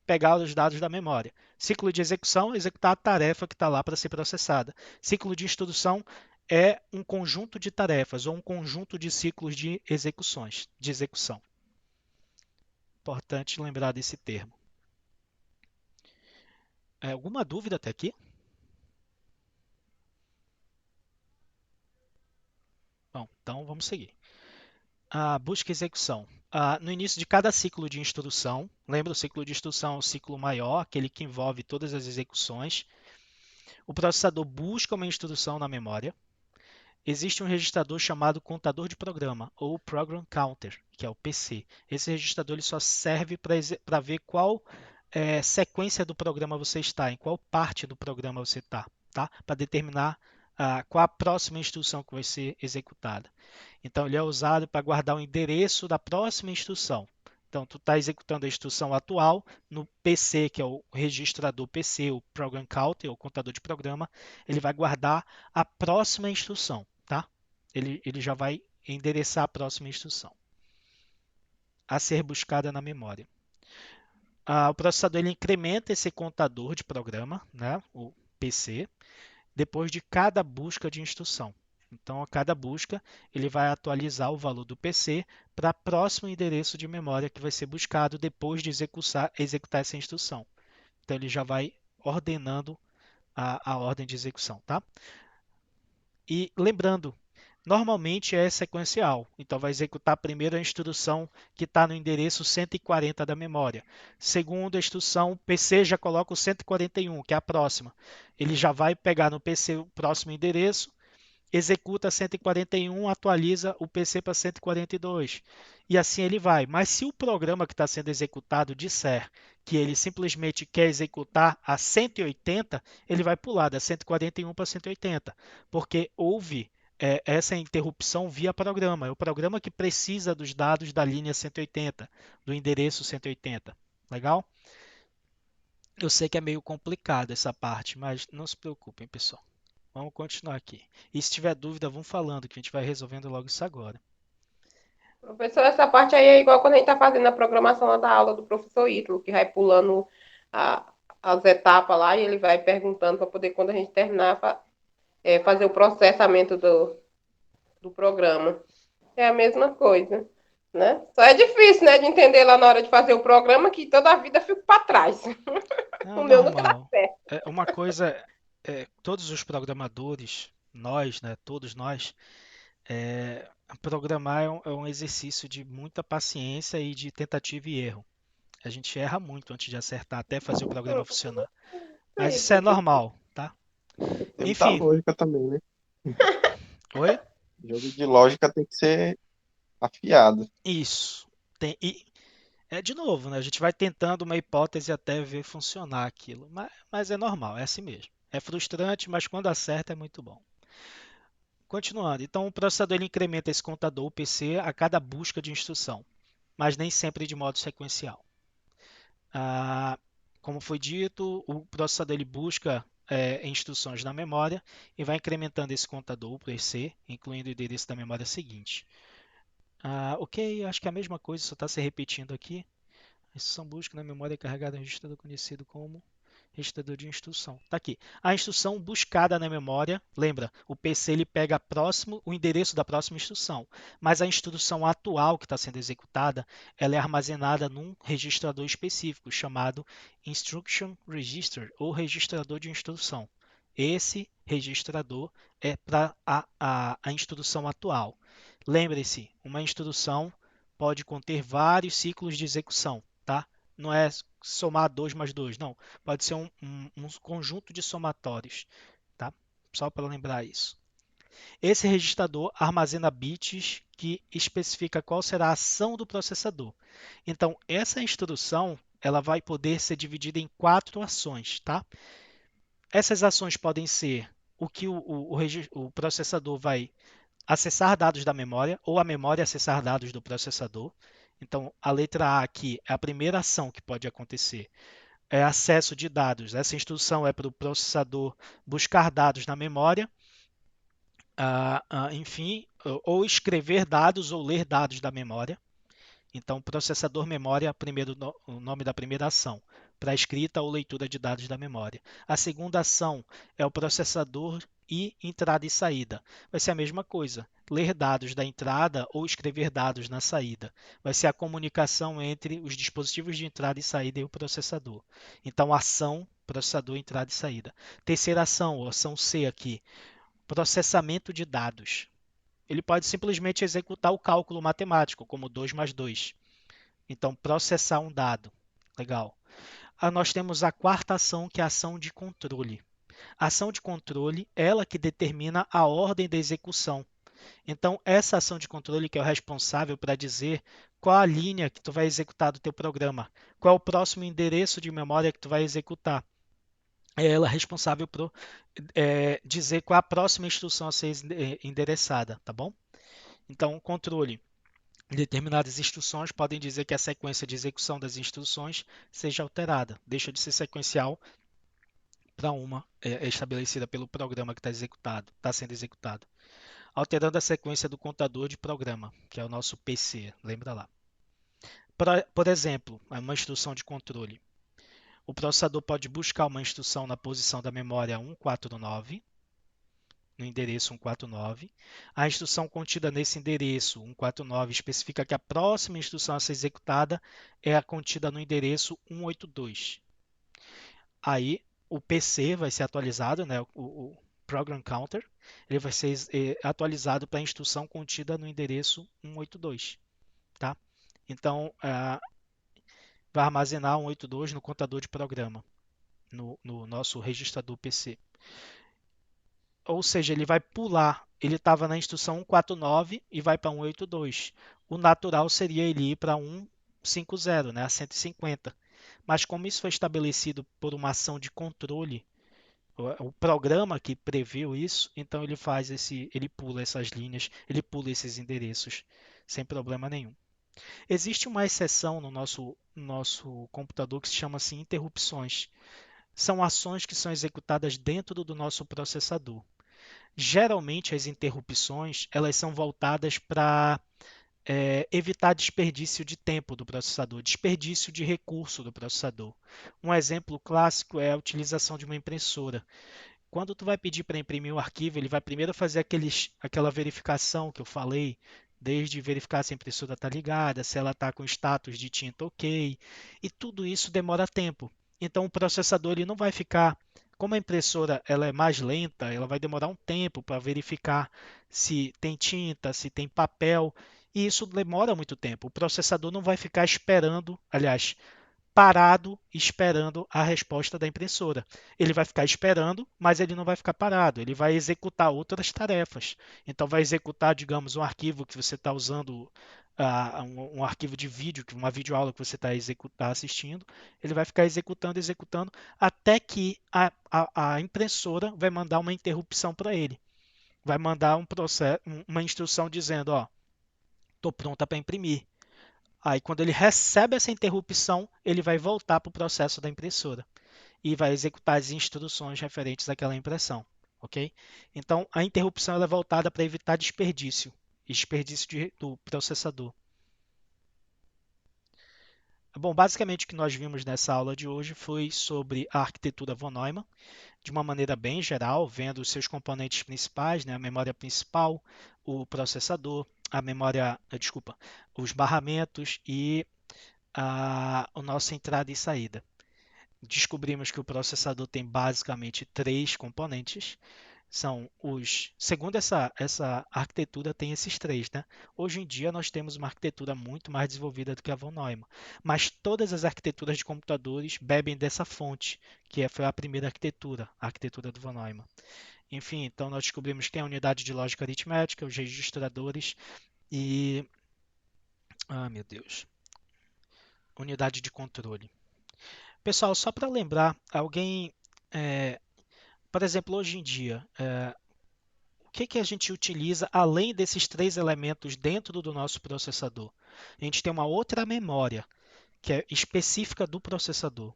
pegar os dados da memória. Ciclo de execução, executar a tarefa que está lá para ser processada. Ciclo de instrução é um conjunto de tarefas ou um conjunto de ciclos de execução. Importante lembrar desse termo. Alguma dúvida até aqui? Bom, então vamos seguir. Busca e execução. No início de cada ciclo de instrução, lembra o ciclo de instrução é o ciclo maior, aquele que envolve todas as execuções. O processador busca uma instrução na memória. Existe um registrador chamado contador de programa, ou Program Counter, que é o PC. Esse registrador ele só serve para ver qual sequência do programa você está, em qual parte do programa você está, tá? Para determinar qual a próxima instrução que vai ser executada. Então, ele é usado para guardar o endereço da próxima instrução. Então, tu está executando a instrução atual no PC, que é o registrador PC, o Program Counter, o contador de programa, ele vai guardar a próxima instrução, tá? Ele já vai endereçar a próxima instrução a ser buscada na memória. O processador ele incrementa esse contador de programa, né, o PC, depois de cada busca de instrução. Então, a cada busca, ele vai atualizar o valor do PC para o próximo endereço de memória que vai ser buscado depois de executar essa instrução. Então, ele já vai ordenando a ordem de execução. Tá? E lembrando, normalmente é sequencial. Então, vai executar primeiro a instrução que está no endereço 140 da memória. Segundo a instrução, o PC já coloca o 141, que é a próxima. Ele já vai pegar no PC o próximo endereço, executa 141, atualiza o PC para 142. E assim ele vai. Mas se o programa que está sendo executado disser que ele simplesmente quer executar a 180, ele vai pular da 141 para 180, porque houve essa interrupção via programa. É o programa que precisa dos dados da linha 180, do endereço 180. Legal? Eu sei que é meio complicado essa parte, mas não se preocupem, pessoal. Vamos continuar aqui. E se tiver dúvida, vão falando, que a gente vai resolvendo logo isso agora. Professor, essa parte aí é igual quando a gente está fazendo a programação lá da aula do professor Ítalo, que vai pulando as etapas lá e ele vai perguntando para poder, quando a gente terminar, fazer o processamento do programa. É a mesma coisa. né? Só é difícil, né, de entender lá na hora de fazer o programa que toda a vida eu fico para trás. Não, O meu nunca dá normal. certo. Uma coisa, todos os programadores, nós, né, todos nós, programar é um exercício de muita paciência e de tentativa e erro. A gente erra muito antes de acertar, até fazer o programa funcionar. Mas Sim, isso é professor. normal, tá? Tem muita Enfim, lógica também, né? oi? Jogo de lógica tem que ser afiado. Isso. De novo, né? A gente vai tentando uma hipótese até ver funcionar aquilo. Mas é normal, é assim mesmo. É frustrante, mas quando acerta é muito bom. Continuando, então o processador ele incrementa esse contador, o PC, a cada busca de instrução, mas nem sempre de modo sequencial. Ah, como foi dito, o processador ele busca instruções na memória e vai incrementando esse contador, o PC, incluindo o endereço da memória seguinte. Ok, acho que é a mesma coisa, só está se repetindo aqui. A instrução busca na memória carregada um registrador conhecido como registrador de instrução. Está aqui. A instrução buscada na memória, lembra, o PC ele pega o endereço da próxima instrução, mas a instrução atual que está sendo executada, ela é armazenada num registrador específico chamado Instruction Register ou registrador de instrução. Esse registrador é para a instrução atual. Lembre-se, uma instrução pode conter vários ciclos de execução, tá? Não é somar 2 mais 2, não. Pode ser um conjunto de somatórios, tá? Só para lembrar isso. Esse registrador armazena bits que especifica qual será a ação do processador. Então, essa instrução ela vai poder ser dividida em 4 ações, tá? Essas ações podem ser o que o processador vai acessar dados da memória ou a memória acessar dados do processador. Então, a letra A aqui é a primeira ação que pode acontecer. É acesso de dados. Essa instrução é para o processador buscar dados na memória, enfim, ou escrever dados ou ler dados da memória. Então, processador memória, o nome da primeira ação, para escrita ou leitura de dados da memória. A segunda ação é o processador e entrada e saída. Vai ser a mesma coisa, ler dados da entrada ou escrever dados na saída. Vai ser a comunicação entre os dispositivos de entrada e saída e o processador. Então, ação, processador, entrada e saída. Terceira ação, ação C aqui, processamento de dados. Ele pode simplesmente executar o cálculo matemático, como 2 mais 2. Então, processar um dado. Legal. Nós temos a quarta ação, que é a ação de controle. A ação de controle, ela que determina a ordem da execução. Então, essa ação de controle que é o responsável para dizer qual a linha que tu vai executar do teu programa, qual é o próximo endereço de memória que tu vai executar. É ela responsável por dizer qual é a próxima instrução a ser endereçada, tá bom? Então, controle. Determinadas instruções podem dizer que a sequência de execução das instruções seja alterada, deixa de ser sequencial para uma estabelecida pelo programa que está sendo executado, alterando a sequência do contador de programa, que é o nosso PC, lembra lá. Por exemplo, uma instrução de controle. O processador pode buscar uma instrução na posição da memória 149, no endereço 149. A instrução contida nesse endereço 149 especifica que a próxima instrução a ser executada é a contida no endereço 182. Aí o PC vai ser atualizado, né, o Program Counter, ele vai ser atualizado para a instrução contida no endereço 182. Tá? Então, vai armazenar 182 no contador de programa, no nosso registrador PC. Ou seja, ele vai pular. Ele estava na instrução 149 e vai para 182. O natural seria ele ir para 150, né, a 150. Mas como isso foi estabelecido por uma ação de controle, o programa que previu isso, então ele pula essas linhas, ele pula esses endereços sem problema nenhum. Existe uma exceção no nosso computador que se chama assim interrupções. São ações que são executadas dentro do nosso processador. Geralmente as interrupções elas são voltadas para evitar desperdício de tempo do processador, desperdício de recurso do processador. Um exemplo clássico é a utilização de uma impressora. Quando tu vai pedir para imprimir um arquivo, ele vai primeiro fazer aquela verificação que eu falei desde verificar se a impressora está ligada, se ela está com status de tinta ok, e tudo isso demora tempo. Então o processador ele não vai ficar, como a impressora ela é mais lenta, ela vai demorar um tempo para verificar se tem tinta, se tem papel, e isso demora muito tempo. O processador não vai ficar esperando, aliás, parado esperando a resposta da impressora. Ele vai ficar esperando, mas ele não vai ficar parado, ele vai executar outras tarefas. Então, vai executar, digamos, um arquivo que você está usando, um arquivo de vídeo, uma videoaula que você está assistindo, ele vai ficar executando, executando, até que a impressora vai mandar uma interrupção para ele. Vai mandar uma instrução dizendo, ó, estou pronta para imprimir. Aí, quando ele recebe essa interrupção, ele vai voltar para o processo da impressora e vai executar as instruções referentes àquela impressão, ok? Então, a interrupção ela é voltada para evitar desperdício, do processador. Bom, basicamente o que nós vimos nessa aula de hoje foi sobre a arquitetura von Neumann, de uma maneira bem geral, vendo os seus componentes principais, né, a memória principal, o processador, os barramentos e a nossa entrada e saída. Descobrimos que o processador tem basicamente três componentes. Segundo essa arquitetura, tem esses três, né? Hoje em dia, nós temos uma arquitetura muito mais desenvolvida do que a von Neumann, mas todas as arquiteturas de computadores bebem dessa fonte, foi a primeira arquitetura, a arquitetura do von Neumann. Enfim, então nós descobrimos que tem a unidade de lógica aritmética, os registradores e... meu Deus. Unidade de controle. Pessoal, só para lembrar, por exemplo, hoje em dia, o que a gente utiliza além desses três elementos dentro do nosso processador? A gente tem uma outra memória, que é específica do processador.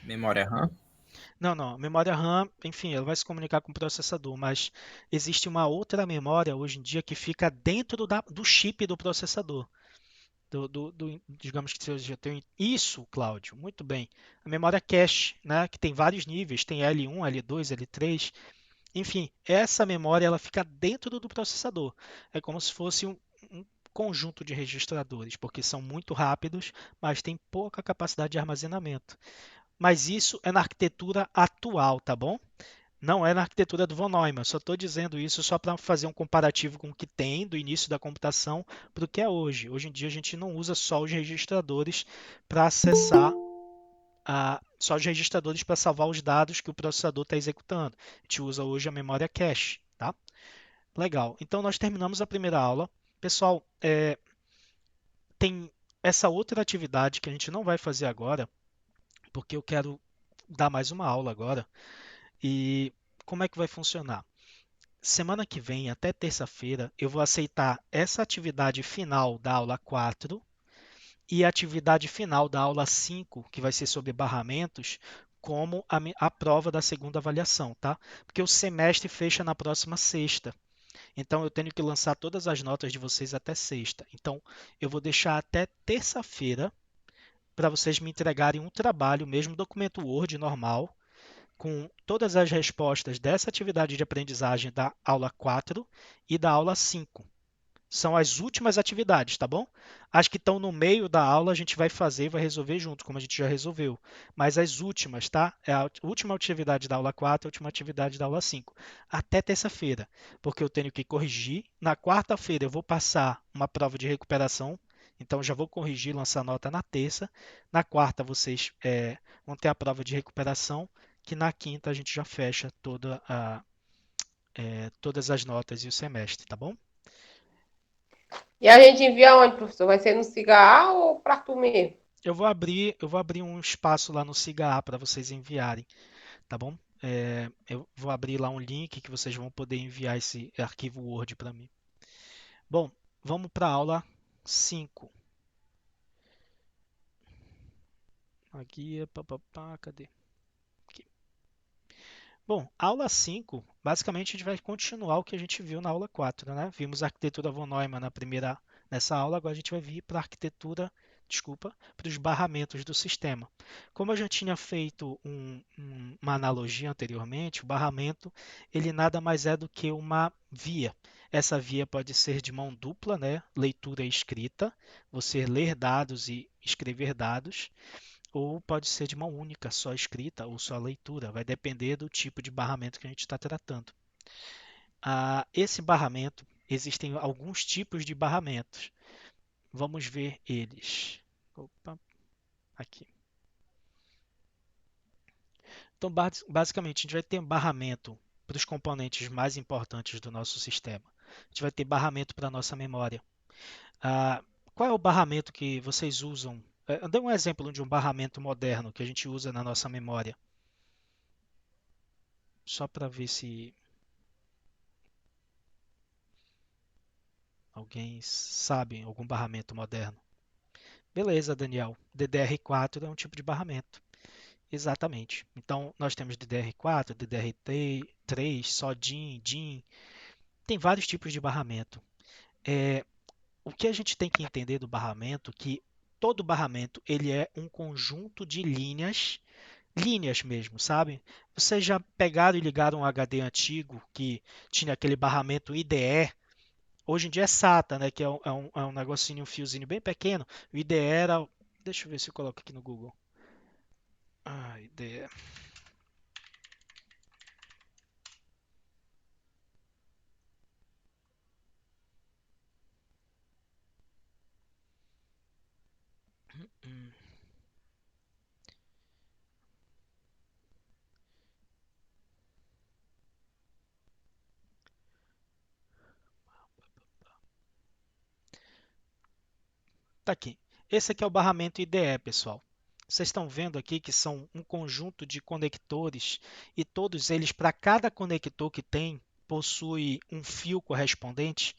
Memória RAM? Não, a memória RAM, enfim, ela vai se comunicar com o processador, mas existe uma outra memória hoje em dia que fica dentro do chip do processador. Digamos que seja isso, Cláudio, muito bem. A memória cache, né, que tem vários níveis, tem L1, L2, L3, enfim, essa memória ela fica dentro do processador. É como se fosse um conjunto de registradores, porque são muito rápidos, mas tem pouca capacidade de armazenamento. Mas isso é na arquitetura atual, tá bom? Não é na arquitetura do von Neumann, só estou dizendo isso só para fazer um comparativo com o que tem do início da computação para o que é hoje. Hoje em dia a gente não usa só os registradores para acessar, só os registradores para salvar os dados que o processador está executando. A gente usa hoje a memória cache, tá? Legal, então nós terminamos a primeira aula. Pessoal, tem essa outra atividade que a gente não vai fazer agora, porque eu quero dar mais uma aula agora. E como é que vai funcionar? Semana que vem, até terça-feira, eu vou aceitar essa atividade final da aula 4 e a atividade final da aula 5, que vai ser sobre barramentos, como a prova da segunda avaliação, tá? Porque o semestre fecha na próxima sexta. Então, eu tenho que lançar todas as notas de vocês até sexta. Então, eu vou deixar até terça-feira para vocês me entregarem um trabalho, mesmo documento Word normal, com todas as respostas dessa atividade de aprendizagem da aula 4 e da aula 5. São as últimas atividades, tá bom? As que estão no meio da aula a gente vai fazer e vai resolver junto, como a gente já resolveu. Mas as últimas, tá? É a última atividade da aula 4 e a última atividade da aula 5. Até terça-feira, porque eu tenho que corrigir. Na quarta-feira eu vou passar uma prova de recuperação, então já vou corrigir e lançar nota na terça. Na quarta vocês vão ter a prova de recuperação, que na quinta a gente já fecha todas as notas e o semestre, tá bom? E a gente envia onde, professor? Vai ser no SIGA ou para tu mesmo? Eu vou abrir um espaço lá no SIGA para vocês enviarem, tá bom? Eu vou abrir lá um link que vocês vão poder enviar esse arquivo Word para mim. Bom, vamos para a aula 5. Aqui, cadê? Aqui. Bom, a aula 5, basicamente a gente vai continuar o que a gente viu na aula 4, né? Vimos a arquitetura von Neumann nessa aula, agora a gente vai vir para a arquitetura desculpa, para os barramentos do sistema. Como eu já tinha feito uma analogia anteriormente, o barramento ele nada mais é do que uma via. Essa via pode ser de mão dupla, né? Leitura e escrita, você ler dados e escrever dados, ou pode ser de mão única, só escrita ou só leitura, vai depender do tipo de barramento que a gente está tratando. Esse barramento, existem alguns tipos de barramentos. Vamos ver eles. Opa, aqui. Então, basicamente, a gente vai ter barramento para os componentes mais importantes do nosso sistema. A gente vai ter barramento para a nossa memória. Qual é o barramento que vocês usam? Dê um exemplo de um barramento moderno que a gente usa na nossa memória. Só para ver se alguém sabe algum barramento moderno. Beleza, Daniel. DDR4 é um tipo de barramento. Exatamente. Então, nós temos DDR4, DDR3, só DIN, DIN. Tem vários tipos de barramento. O que a gente tem que entender do barramento é que todo barramento ele é um conjunto de linhas mesmo, sabe? Vocês já pegaram e ligaram um HD antigo que tinha aquele barramento IDE? Hoje em dia é SATA, né? Que é um negocinho, um fiozinho bem pequeno. O IDE era... Deixa eu ver se eu coloco aqui no Google. IDE. Tá aqui. Esse aqui é o barramento IDE, pessoal. Vocês estão vendo aqui que são um conjunto de conectores e todos eles, para cada conector que tem, possui um fio correspondente.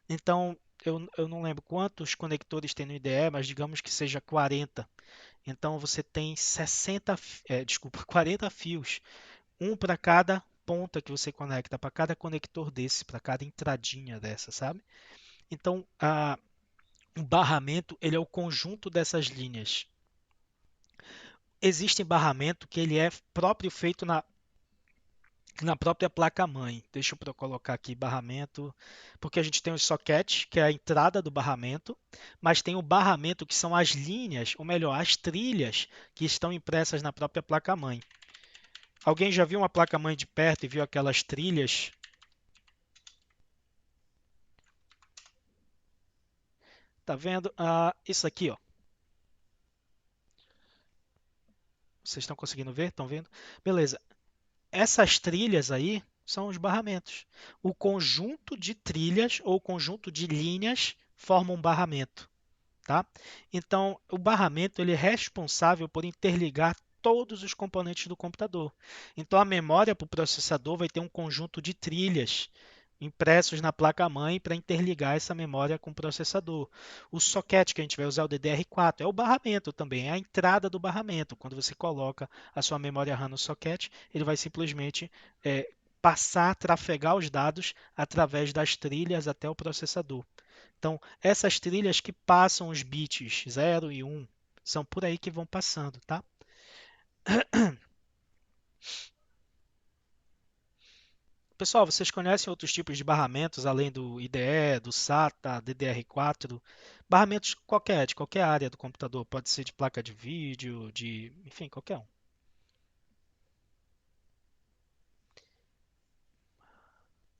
Então, eu não lembro quantos conectores tem no IDE, mas digamos que seja 40. Então, você tem 40 fios, um para cada ponta que você conecta, para cada conector desse, para cada entradinha dessa, sabe? Então, o barramento ele é o conjunto dessas linhas. Existe barramento que ele é próprio feito na própria placa-mãe. Deixa eu colocar aqui barramento, porque a gente tem o socket, que é a entrada do barramento, mas tem o barramento que são as linhas, ou melhor, as trilhas que estão impressas na própria placa-mãe. Alguém já viu uma placa-mãe de perto e viu aquelas trilhas? Tá vendo? Isso aqui, ó. Vocês estão conseguindo ver? Estão vendo? Beleza. Essas trilhas aí são os barramentos. O conjunto de trilhas ou conjunto de linhas forma um barramento, tá? Então, o barramento ele é responsável por interligar todos os componentes do computador. Então, a memória para o processador vai ter um conjunto de trilhas impressos na placa-mãe para interligar essa memória com o processador. O socket que a gente vai usar, o DDR4, é o barramento também, é a entrada do barramento. Quando você coloca a sua memória RAM no socket, ele vai simplesmente passar, trafegar os dados através das trilhas até o processador. Então, essas trilhas que passam os bits 0 e 1, são por aí que vão passando, tá? Pessoal, vocês conhecem outros tipos de barramentos além do IDE, do SATA, DDR4? Barramentos de qualquer área do computador, pode ser de placa de vídeo, enfim, qualquer um.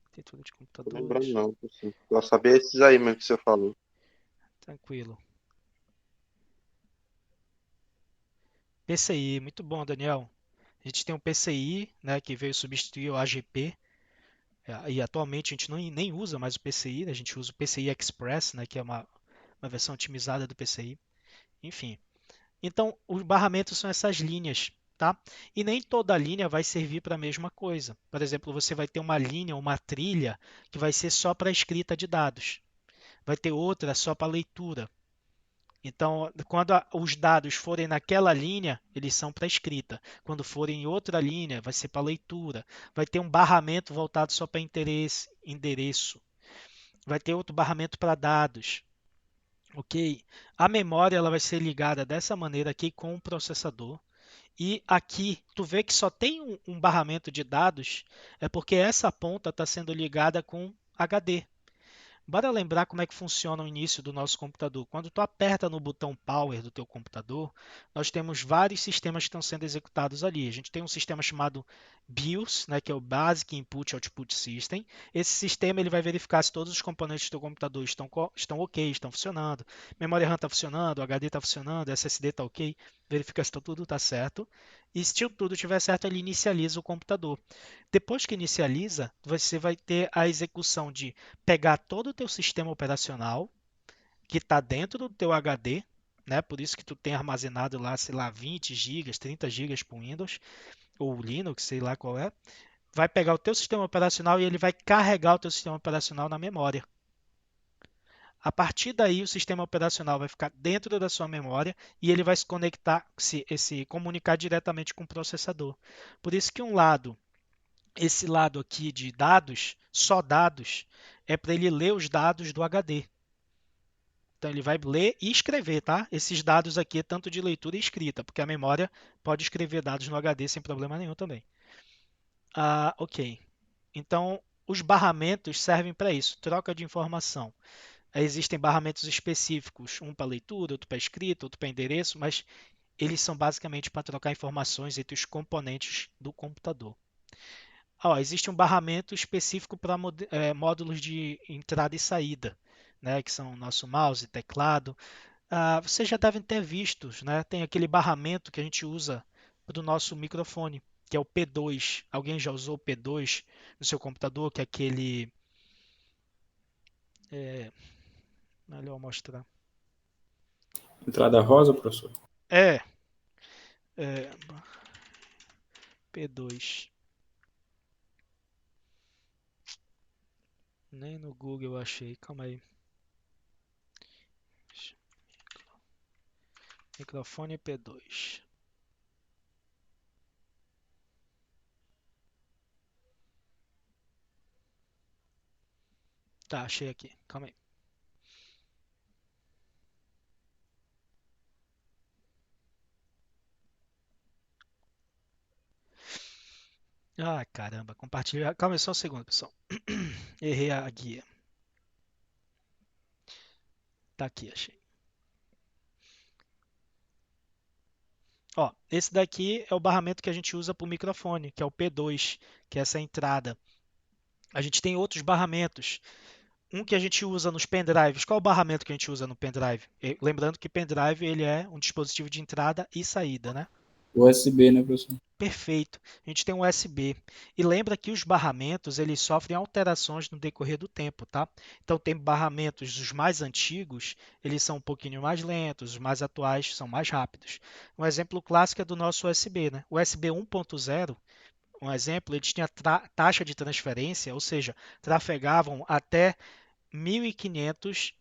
Arquitetura de Tô lembrando computadores, não, assim. Só saber esses aí mesmo que você falou. tranquilo. PCI, muito bom, Daniel. A gente tem um PCI, né, que veio substituir o AGP. E atualmente a gente nem usa mais o PCI, a gente usa o PCI Express, né, que é uma versão otimizada do PCI. Enfim. Então, os barramentos são essas linhas, tá? E nem toda linha vai servir para a mesma coisa. Por exemplo, você vai ter uma linha, uma trilha, que vai ser só para escrita de dados. Vai ter outra só para leitura. Então, quando os dados forem naquela linha, eles são para escrita. Quando forem em outra linha, vai ser para leitura. Vai ter um barramento voltado só para endereço. Vai ter outro barramento para dados. Ok? A memória ela vai ser ligada dessa maneira aqui com o processador. E aqui, tu vê que só tem um barramento de dados, é porque essa ponta está sendo ligada com HD. Bora lembrar como é que funciona o início do nosso computador. Quando tu aperta no botão Power do teu computador, nós temos vários sistemas que estão sendo executados ali. A gente tem um sistema chamado BIOS, né, que é o Basic Input Output System. Esse sistema ele vai verificar se todos os componentes do teu computador estão ok, estão funcionando. Memória RAM está funcionando, HD está funcionando, SSD está ok, verifica se tudo está certo. E se tudo estiver certo, ele inicializa o computador. Depois que inicializa, você vai ter a execução de pegar todo o teu sistema operacional que está dentro do teu HD, né? Por isso que tu tem armazenado lá, sei lá, 20 gigas, 30 gigas para o Windows ou Linux, sei lá qual é. Vai pegar o teu sistema operacional e ele vai carregar o teu sistema operacional na memória. A partir daí, o sistema operacional vai ficar dentro da sua memória e ele vai se conectar, se comunicar diretamente com o processador. Por isso que esse lado aqui de dados, só dados, é para ele ler os dados do HD. Então ele vai ler e escrever, tá? Esses dados aqui é tanto de leitura e escrita, porque a memória pode escrever dados no HD sem problema nenhum também. Ok. Então os barramentos servem para isso, troca de informação. Existem barramentos específicos, um para leitura, outro para escrita, outro para endereço, mas eles são basicamente para trocar informações entre os componentes do computador. Existe um barramento específico para módulos de entrada e saída, né, que são o nosso mouse, teclado. Vocês já devem ter visto, né? Tem aquele barramento que a gente usa para o nosso microfone, que é o P2. Alguém já usou o P2 no seu computador, que é aquele. É, melhor mostrar. Entrada rosa, professor? É, P2. Nem no Google eu achei, calma aí. Microfone P2. Tá, achei aqui, calma aí. Caramba, compartilhar. Calma aí só um segundo, pessoal. Errei a guia. Tá aqui, achei. Esse daqui é o barramento que a gente usa para o microfone, que é o P2, que é essa entrada. A gente tem outros barramentos. Um que a gente usa nos pendrives. Qual é o barramento que a gente usa no pendrive? Lembrando que pendrive ele é um dispositivo de entrada e saída, né? USB, né, professor? Perfeito. A gente tem um USB. E lembra que os barramentos eles sofrem alterações no decorrer do tempo, tá? Então tem barramentos os mais antigos, eles são um pouquinho mais lentos, os mais atuais são mais rápidos. Um exemplo clássico é do nosso USB, né? O USB 1.0, um exemplo, eles tinham taxa de transferência, ou seja, trafegavam até 1500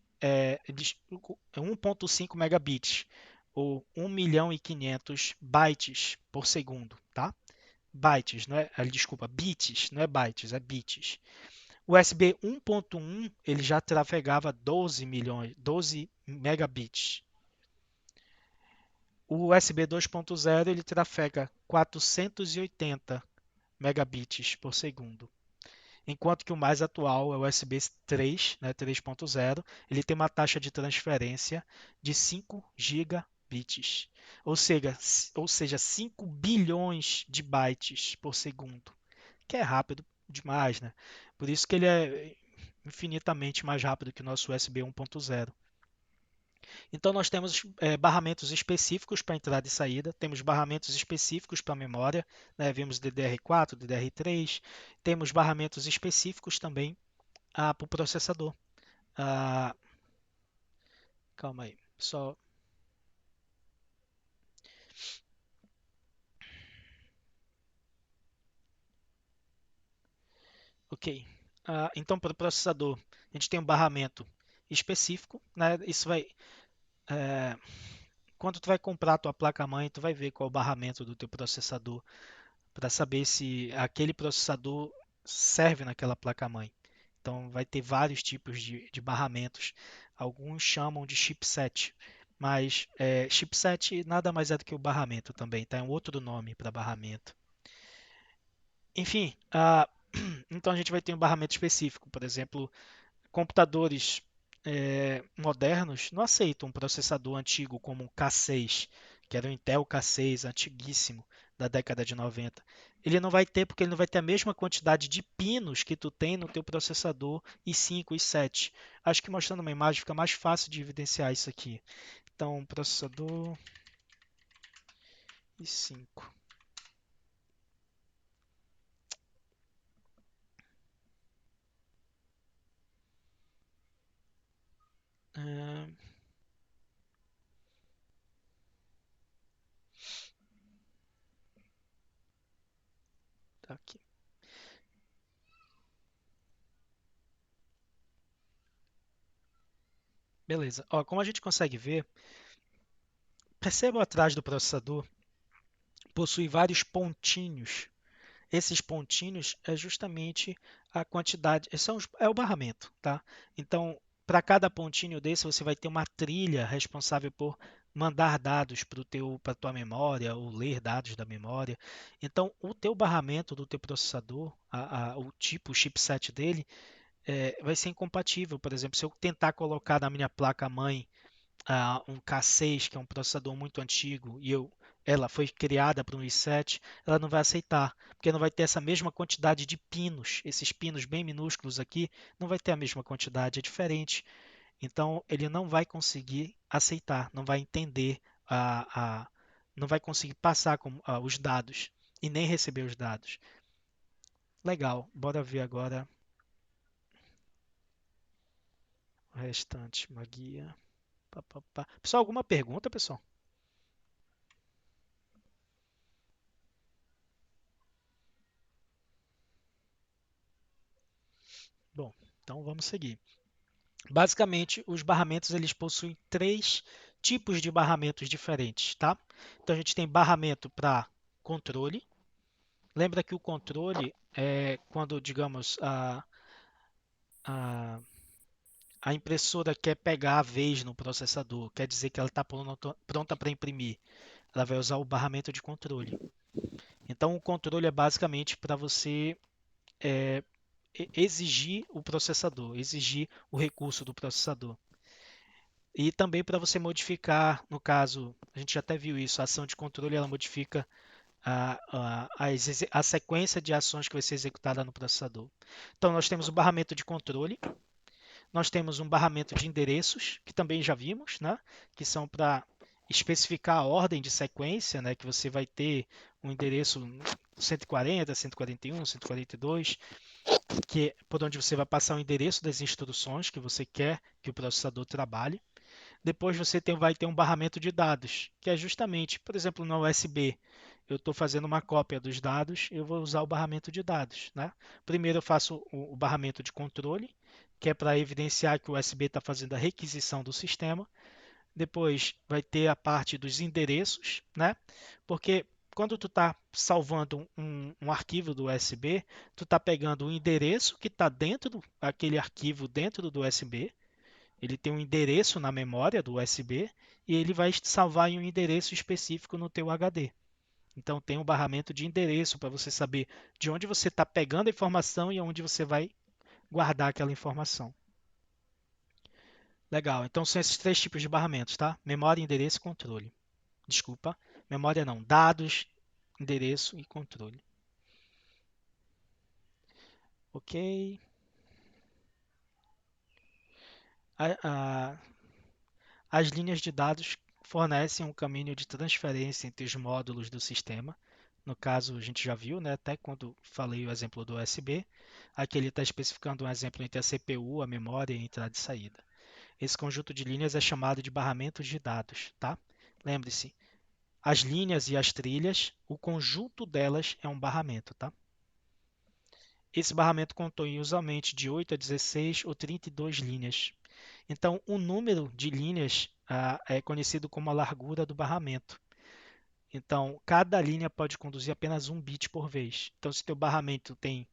1.5 megabits ou 1.500.000 bytes por segundo, tá? Bytes, não é, desculpa, bits, não é bytes, é bits. O USB 1.1 ele já trafegava 12 megabits. O USB 2.0 ele trafega 480 megabits por segundo. Enquanto que o mais atual é o USB 3, né, 3.0, ele tem uma taxa de transferência de 5 gigabits, ou seja, 5 bilhões de bytes por segundo, que é rápido demais, né? Por isso que ele é infinitamente mais rápido que o nosso USB 1.0. Então nós temos barramentos específicos para entrada e saída, temos barramentos específicos para memória, né? Vimos DDR4, DDR3, temos barramentos específicos também para o processador. Ah, calma aí, só. Ok. Então para o processador a gente tem um barramento específico, né? Isso vai quando tu vai comprar a tua placa-mãe, tu vai ver qual é o barramento do teu processador para saber se aquele processador serve naquela placa-mãe. Então vai ter vários tipos de barramentos. Alguns chamam de chipset, mas chipset nada mais é do que o barramento também, tá? É um outro nome para barramento. Enfim, então a gente vai ter um barramento específico. Por exemplo, computadores modernos não aceitam um processador antigo como o K6, que era o Intel K6 antiguíssimo da década de 90. Ele não vai ter porque ele não vai ter a mesma quantidade de pinos que tu tem no teu processador i5 e i7. Acho que mostrando uma imagem fica mais fácil de evidenciar isso aqui. Então, processador i5. Ah, tá aqui. Beleza. Ó, como a gente consegue ver, perceba atrás do processador possui vários pontinhos. Esses pontinhos é justamente a quantidade, é o barramento, tá? Então, para cada pontinho desse, você vai ter uma trilha responsável por mandar dados para a tua memória ou ler dados da memória. Então, o teu barramento do teu processador, o tipo, o chipset dele, vai ser incompatível. Por exemplo, se eu tentar colocar na minha placa-mãe um K6, que é um processador muito antigo, e ela foi criada para um i7, ela não vai aceitar, porque não vai ter essa mesma quantidade de pinos. Esses pinos bem minúsculos aqui, não vai ter a mesma quantidade, é diferente. Então, ele não vai conseguir aceitar, não vai entender, não vai conseguir passar os dados e nem receber os dados. Legal, bora ver agora o restante, uma guia. Pá, pá, pá. Pessoal, alguma pergunta, pessoal? Bom, então vamos seguir. Basicamente, os barramentos eles possuem três tipos de barramentos diferentes, tá? Então a gente tem barramento para controle. Lembra que o controle é quando, digamos, a, a impressora quer pegar a vez no processador, quer dizer que ela está pronta para imprimir. Ela vai usar o barramento de controle. Então o controle é basicamente para você exigir o processador, exigir o recurso do processador. E também para você modificar, no caso, a gente já até viu isso, a ação de controle ela modifica a sequência de ações que vai ser executada no processador. Então nós temos o barramento de controle, nós temos um barramento de endereços, que também já vimos, né? Que são para especificar a ordem de sequência, né? Que você vai ter um endereço 140, 141, 142, que é por onde você vai passar o endereço das instruções que você quer que o processador trabalhe. Depois você vai ter um barramento de dados, que é justamente, por exemplo, no USB, eu estou fazendo uma cópia dos dados, eu vou usar o barramento de dados, né? Primeiro eu faço o barramento de controle, que é para evidenciar que o USB está fazendo a requisição do sistema. Depois vai ter a parte dos endereços, né? Porque quando tu está salvando um arquivo do USB, tu está pegando o endereço que está dentro daquele arquivo dentro do USB. Ele tem um endereço na memória do USB e ele vai salvar em um endereço específico no teu HD. Então tem um barramento de endereço para você saber de onde você está pegando a informação e onde você vai guardar aquela informação. Legal, então são esses três tipos de barramentos, tá? Memória, endereço e controle. Desculpa, memória não, dados, endereço e controle. Ok. As linhas de dados fornecem um caminho de transferência entre os módulos do sistema. No caso, a gente já viu, né, até quando falei o exemplo do USB. Aqui ele está especificando um exemplo entre a CPU, a memória e a entrada e saída. Esse conjunto de linhas é chamado de barramentos de dados, tá? Lembre-se, as linhas e as trilhas, o conjunto delas é um barramento, tá? Esse barramento contém usualmente de 8 a 16 ou 32 linhas. Então, o número de linhas é conhecido como a largura do barramento. Então, cada linha pode conduzir apenas um bit por vez. Então, se teu barramento tem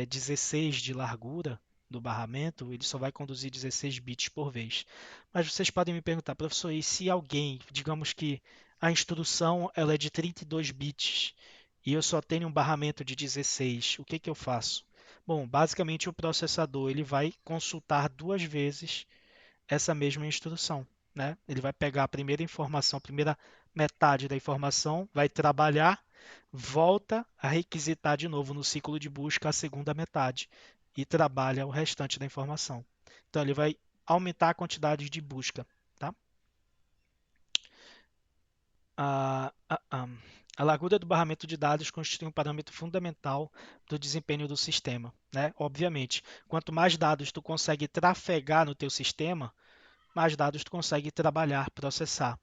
16 de largura, do barramento, ele só vai conduzir 16 bits por vez. Mas vocês podem me perguntar, professor, e se alguém, digamos que a instrução ela é de 32 bits e eu só tenho um barramento de 16, o que que eu faço? Bom, basicamente o processador ele vai consultar duas vezes essa mesma instrução, né? Ele vai pegar a primeira informação, a primeira metade da informação, vai trabalhar, volta a requisitar de novo no ciclo de busca a segunda metade e trabalha o restante da informação. Então ele vai aumentar a quantidade de busca, tá? A largura do barramento de dados constitui um parâmetro fundamental do desempenho do sistema, né? Obviamente, quanto mais dados tu consegue trafegar no teu sistema, mais dados tu consegue trabalhar, processar.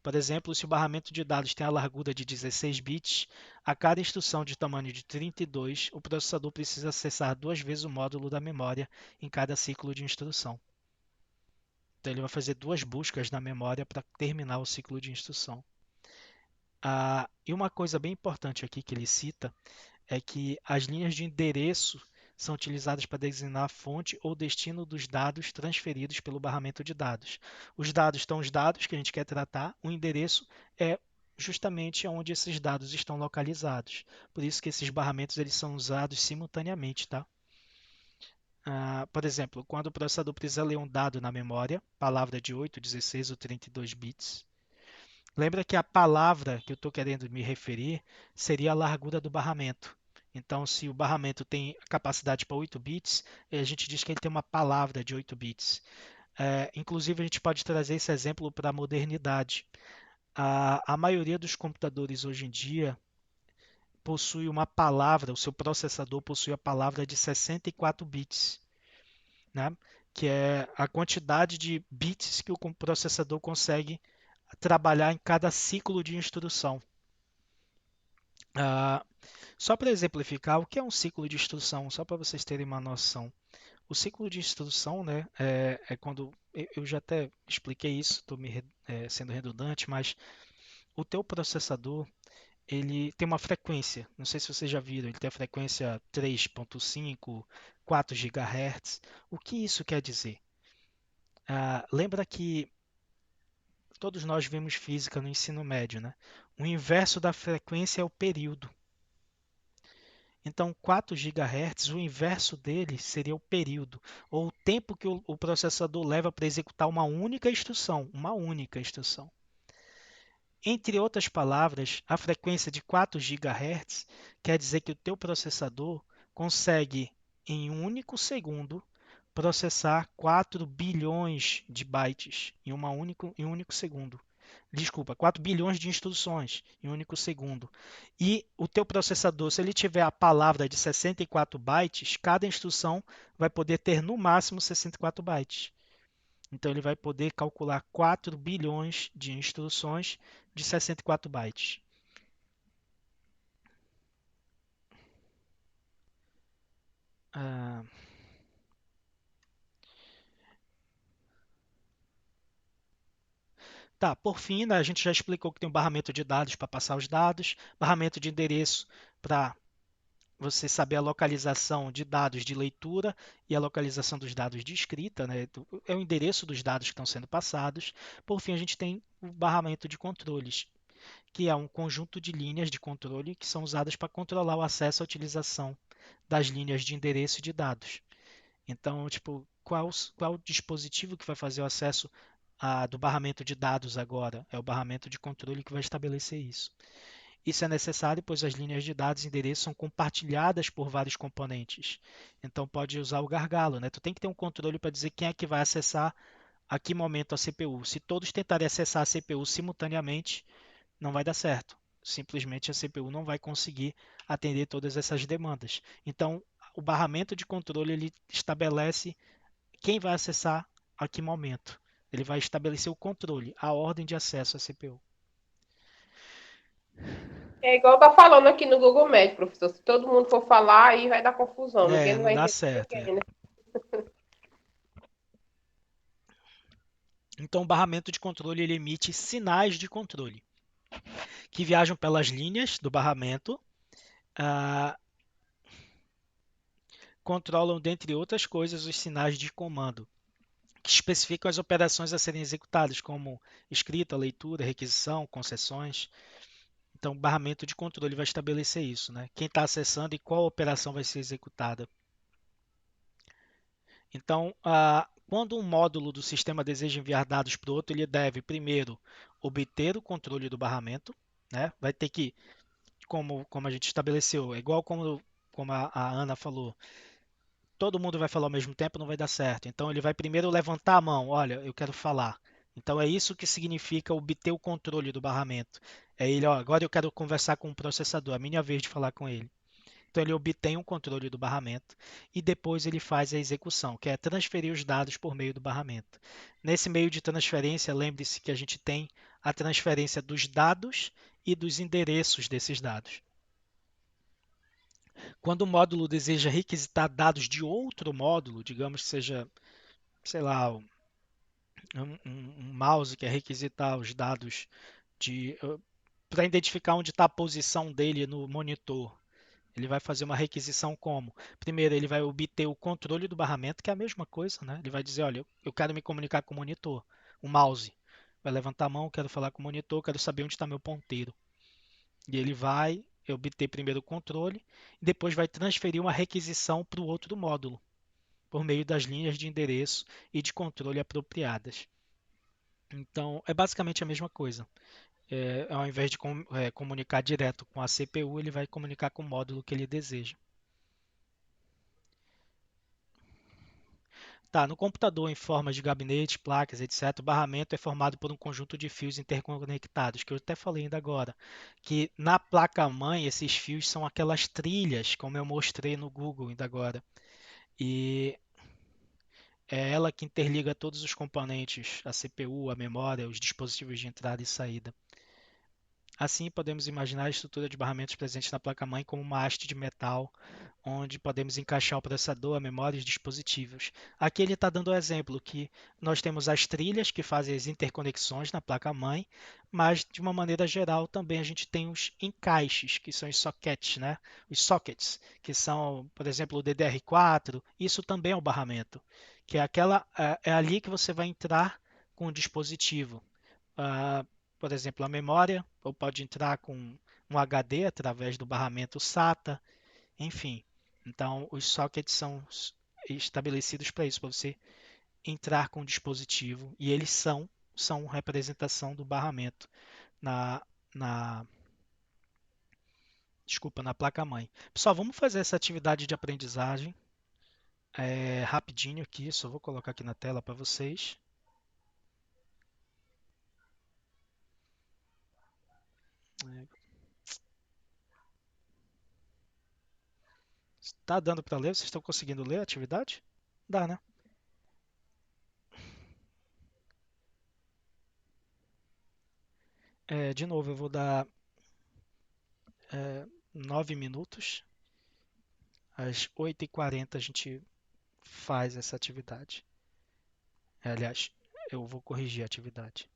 Por exemplo, se o barramento de dados tem a largura de 16 bits, a cada instrução de tamanho de 32, o processador precisa acessar duas vezes o módulo da memória em cada ciclo de instrução. Então ele vai fazer duas buscas na memória para terminar o ciclo de instrução. E uma coisa bem importante aqui que ele cita é que as linhas de endereço são utilizadas para designar a fonte ou destino dos dados transferidos pelo barramento de dados. Os dados estão os dados que a gente quer tratar, o endereço é justamente onde esses dados estão localizados. Por isso que esses barramentos eles são usados simultaneamente, tá? Por exemplo, quando o processador precisa ler um dado na memória, palavra de 8, 16 ou 32 bits, lembra que a palavra que eu estou querendo me referir seria a largura do barramento. Então, se o barramento tem capacidade para 8 bits, a gente diz que ele tem uma palavra de 8 bits. Inclusive, a gente pode trazer esse exemplo para a modernidade. A maioria dos computadores hoje em dia possui uma palavra, o seu processador possui a palavra de 64 bits, né? Que é a quantidade de bits que o processador consegue trabalhar em cada ciclo de instrução. Só para exemplificar, o que é um ciclo de instrução? Só para vocês terem uma noção. O ciclo de instrução, né, é quando... Eu já até expliquei isso, estou sendo redundante, mas o teu processador, ele tem uma frequência, não sei se vocês já viram, ele tem a frequência 3.5, 4 GHz. O que isso quer dizer? Lembra que todos nós vimos física no ensino médio, né? O inverso da frequência é o período. Então, 4 GHz, o inverso dele seria o período, ou o tempo que o processador leva para executar uma única instrução, Entre outras palavras, a frequência de 4 GHz quer dizer que o teu processador consegue, em um único segundo, processar 4 bilhões de bytes em um único segundo. Desculpa, 4 bilhões de instruções em um único segundo. E o teu processador, se ele tiver a palavra de 64 bytes, cada instrução vai poder ter no máximo 64 bytes. Então ele vai poder calcular 4 bilhões de instruções de 64 bytes. Tá, por fim, né, a gente já explicou que tem um barramento de dados para passar os dados, barramento de endereço para você saber a localização de dados de leitura e a localização dos dados de escrita, né? É o endereço dos dados que estão sendo passados. Por fim, a gente tem o barramento de controles, que é um conjunto de linhas de controle que são usadas para controlar o acesso à utilização das linhas de endereço e de dados. Então, tipo, qual o dispositivo que vai fazer o acesso do barramento de dados agora? É o barramento de controle que vai estabelecer isso. Isso é necessário, pois as linhas de dados e endereço são compartilhadas por vários componentes. Então, pode usar o gargalo, né? Tu tem que ter um controle para dizer quem é que vai acessar a que momento a CPU. Se todos tentarem acessar a CPU simultaneamente, não vai dar certo. Simplesmente a CPU não vai conseguir atender todas essas demandas. Então, o barramento de controle ele estabelece quem vai acessar a que momento. Ele vai estabelecer o controle, a ordem de acesso à CPU. É igual tá falando aqui no Google Meet, professor. Se todo mundo for falar, aí vai dar confusão. Ninguém Não vai dá entender certo. ninguém, né? Então, o barramento de controle ele emite sinais de controle que viajam pelas linhas do barramento, controlam, dentre outras coisas, os sinais de comando, que especificam as operações a serem executadas, como escrita, leitura, requisição, concessões. Então, o barramento de controle vai estabelecer isso, né? Quem está acessando e qual operação vai ser executada. Então, quando um módulo do sistema deseja enviar dados para o outro, ele deve, primeiro, obter o controle do barramento, né? Vai ter que, como a gente estabeleceu, é igual como a Ana falou, todo mundo vai falar ao mesmo tempo, não vai dar certo. Então, ele vai primeiro levantar a mão, olha, eu quero falar. Então, é isso que significa obter o controle do barramento. É ele, ó, agora eu quero conversar com o processador, é minha vez de falar com ele. Então ele obtém o controle do barramento e depois ele faz a execução, que é transferir os dados por meio do barramento. Nesse meio de transferência, lembre-se que a gente tem a transferência dos dados e dos endereços desses dados. Quando o módulo deseja requisitar dados de outro módulo, digamos que seja, sei lá, um mouse que quer requisitar os dados para identificar onde está a posição dele no monitor. Ele vai fazer uma requisição como? Primeiro, ele vai obter o controle do barramento, que é a mesma coisa, né? Ele vai dizer, olha, eu quero me comunicar com o monitor, o mouse. Vai levantar a mão, quero falar com o monitor, quero saber onde está meu ponteiro. E ele vai obter primeiro o controle e depois vai transferir uma requisição para o outro módulo, por meio das linhas de endereço e de controle apropriadas. Então, é basicamente a mesma coisa. Ao invés de comunicar direto com a CPU, ele vai comunicar com o módulo que ele deseja. Tá, no computador em formas de gabinete, placas, etc., o barramento é formado por um conjunto de fios interconectados, que eu até falei ainda agora, que na placa-mãe esses fios são aquelas trilhas, como eu mostrei no Google ainda agora, e é ela que interliga todos os componentes, a CPU, a memória, os dispositivos de entrada e saída. Assim, podemos imaginar a estrutura de barramentos presente na placa-mãe como uma haste de metal, onde podemos encaixar o processador, a memória e os dispositivos. Aqui ele está dando o exemplo que nós temos as trilhas que fazem as interconexões na placa-mãe, mas de uma maneira geral também a gente tem os encaixes, que são os sockets, né? Os sockets, que são, por exemplo, o DDR4, isso também é um barramento, que é ali que você vai entrar com o dispositivo. Ah, por exemplo, a memória, ou pode entrar com um HD através do barramento SATA, enfim. Então, os sockets são estabelecidos para isso, para você entrar com o dispositivo, e eles são representação do barramento na, na, na placa-mãe. Pessoal, vamos fazer essa atividade de aprendizagem rapidinho aqui, só vou colocar aqui na tela para vocês. Está dando para ler? Vocês estão conseguindo ler a atividade? Dá, né? De novo, eu vou dar 9 minutos. Às 8h40 a gente faz essa atividade. Aliás, eu vou corrigir a atividade.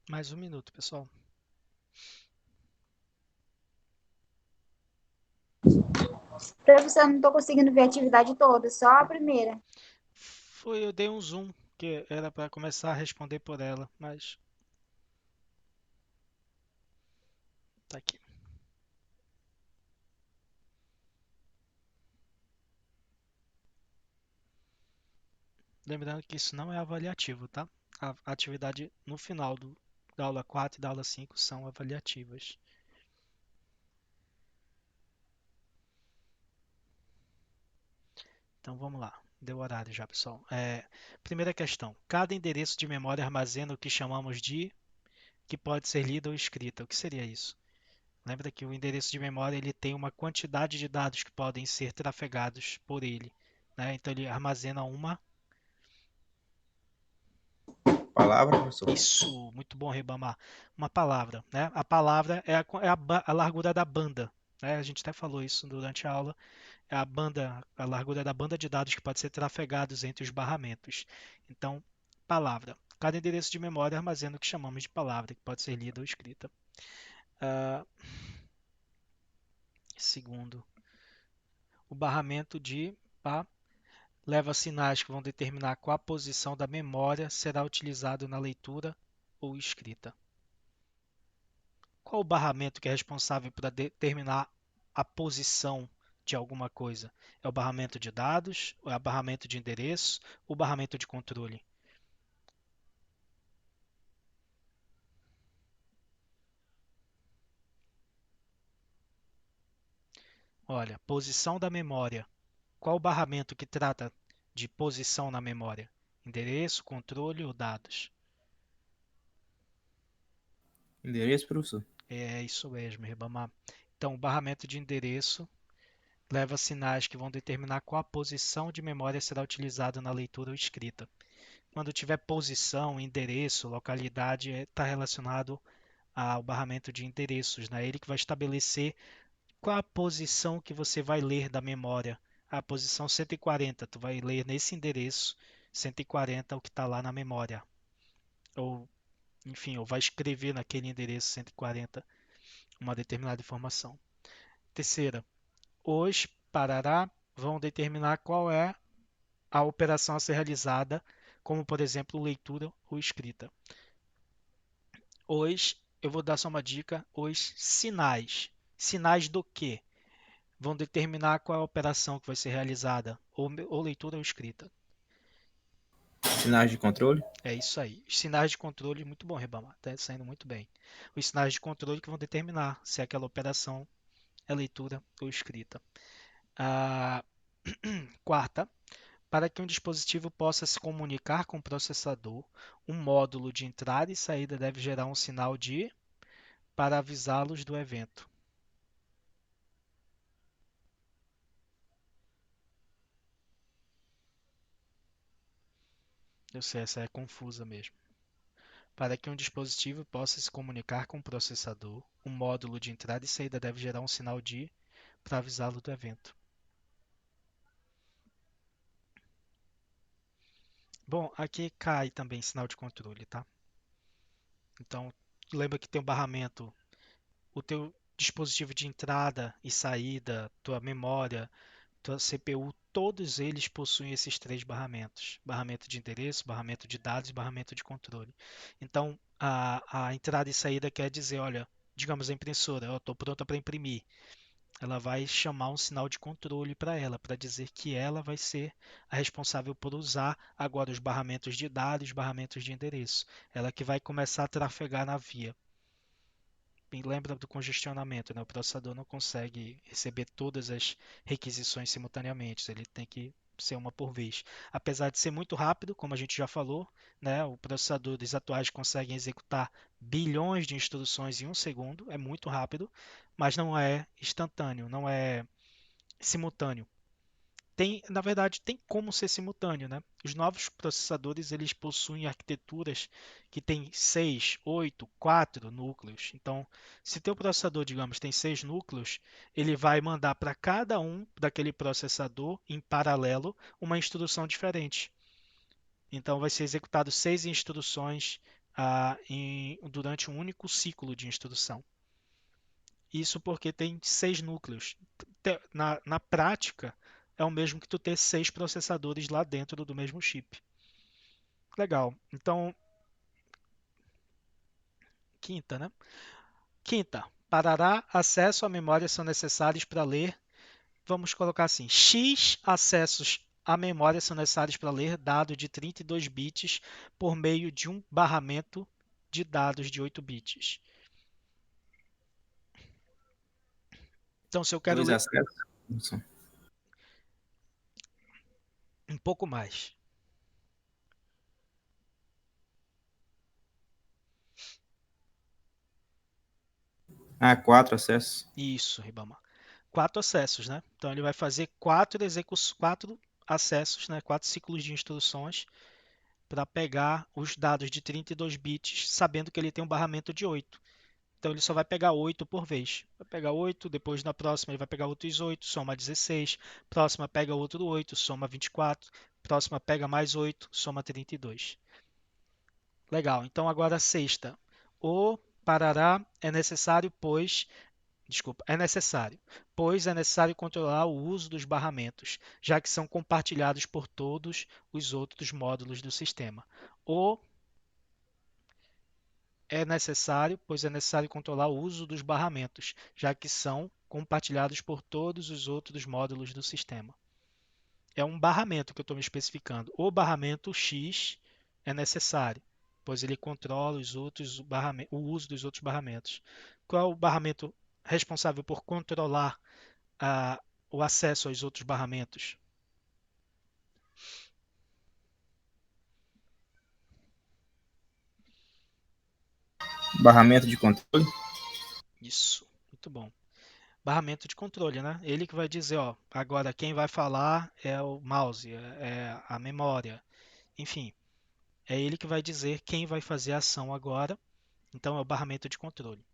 Mais um minuto, pessoal. Professor, eu não tô conseguindo ver a atividade toda, só a primeira. Eu dei um zoom, que era para começar a responder por ela, mas tá aqui. Lembrando que isso não é avaliativo, tá? A atividade no final da aula 4 e da aula 5 são avaliativas. Então vamos lá. Deu horário já, pessoal. Primeira questão. Cada endereço de memória armazena o que chamamos de que pode ser lida ou escrita. O que seria isso? Lembra que o endereço de memória ele tem uma quantidade de dados que podem ser trafegados por ele, né? Então ele armazena uma. Palavra, professor. Isso, muito bom, Ribamar. Uma palavra, né? A palavra a largura da banda, né? A gente até falou isso durante a aula. É a largura da banda de dados que pode ser trafegados entre os barramentos. Então, palavra. Cada endereço de memória armazena o que chamamos de palavra, que pode ser lida ou escrita. Segundo, o barramento de pá leva sinais que vão determinar qual a posição da memória será utilizado na leitura ou escrita. Qual o barramento que é responsável por determinar a posição de alguma coisa? É o barramento de dados, ou é o barramento de endereço, ou o barramento de controle? Olha, posição da memória. Qual o barramento que trata de posição na memória? Endereço, controle ou dados? Endereço, professor. É isso mesmo, Ribamar. Então, o barramento de endereço leva sinais que vão determinar qual a posição de memória será utilizada na leitura ou escrita. Quando tiver posição, endereço, localidade, está relacionado ao barramento de endereços, né? Ele que vai estabelecer qual a posição que você vai ler da memória. A posição 140, tu vai ler nesse endereço 140 o que está lá na memória. Ou, enfim, ou vai escrever naquele endereço 140 uma determinada informação. Terceira, os parará vão determinar qual é a operação a ser realizada, como por exemplo leitura ou escrita. Eu vou dar só uma dica, os sinais. Sinais do quê? Vão determinar qual é a operação que vai ser realizada, ou leitura ou escrita. Sinais de controle. É isso aí. Os sinais de controle, muito bom, Ribamar, está saindo muito bem. Os sinais de controle que vão determinar se aquela operação é leitura ou escrita. A quarta, para que um dispositivo possa se comunicar com o processador, um módulo de entrada e saída deve gerar um sinal de para avisá-los do evento. Eu sei, essa é confusa mesmo. Para que um dispositivo possa se comunicar com o processador, um módulo de entrada e saída deve gerar um sinal de para avisá-lo do evento. Bom, aqui cai também sinal de controle, tá? Então, lembra que tem um barramento, o teu dispositivo de entrada e saída, tua memória, tua CPU, todos eles possuem esses três barramentos: barramento de endereço, barramento de dados e barramento de controle. Então, a entrada e saída quer dizer, olha, digamos a impressora, eu estou pronta para imprimir. Ela vai chamar um sinal de controle para ela, para dizer que ela vai ser a responsável por usar agora os barramentos de dados e os barramentos de endereço. Ela que vai começar a trafegar na via. E lembra do congestionamento, né? O processador não consegue receber todas as requisições simultaneamente, ele tem que ser uma por vez. Apesar de ser muito rápido, como a gente já falou, né? Os processadores atuais conseguem executar bilhões de instruções em um segundo, é muito rápido, mas não é instantâneo, não é simultâneo. Na verdade, tem como ser simultâneo, né? Os novos processadores eles possuem arquiteturas que têm 6, 8, 4 núcleos. Então, se teu processador, digamos, tem 6 núcleos, ele vai mandar para cada um daquele processador, em paralelo, uma instrução diferente. Então, vai ser executado 6 instruções durante um único ciclo de instrução. Isso porque tem 6 núcleos. Na prática, é o mesmo que tu ter 6 processadores lá dentro do mesmo chip. Legal. Então, quinta, né? Quinta, parará, acesso à memória são necessários para ler. Vamos colocar assim: X acessos à memória são necessários para ler dado de 32 bits por meio de um barramento de dados de 8 bits. Então, se eu quero 2 ler acessos, professor. um pouco mais. Ah, 4 acessos. Isso, Ribamar. 4 acessos, né? Então ele vai fazer 4 acessos, né? 4 ciclos de instruções para pegar os dados de 32 bits, sabendo que ele tem um barramento de 8. Então ele só vai pegar 8 por vez. Vai pegar 8, depois na próxima ele vai pegar outros 8, soma 16. Próxima pega outro 8, soma 24. Próxima pega mais 8, soma 32. Legal, então agora a sexta. O parará é necessário, pois é necessário controlar o uso dos barramentos, já que são compartilhados por todos os outros módulos do sistema. O é necessário, pois é necessário controlar o uso dos barramentos, já que são compartilhados por todos os outros módulos do sistema. É um barramento que eu estou me especificando. O barramento X é necessário, pois ele controla o uso dos outros barramentos. Qual é o barramento responsável por controlar o acesso aos outros barramentos? Barramento de controle. Isso, muito bom. Barramento de controle, né? Ele que vai dizer, ó, agora quem vai falar é o mouse, é a memória, enfim, é ele que vai dizer quem vai fazer a ação agora. Então é o barramento de controle.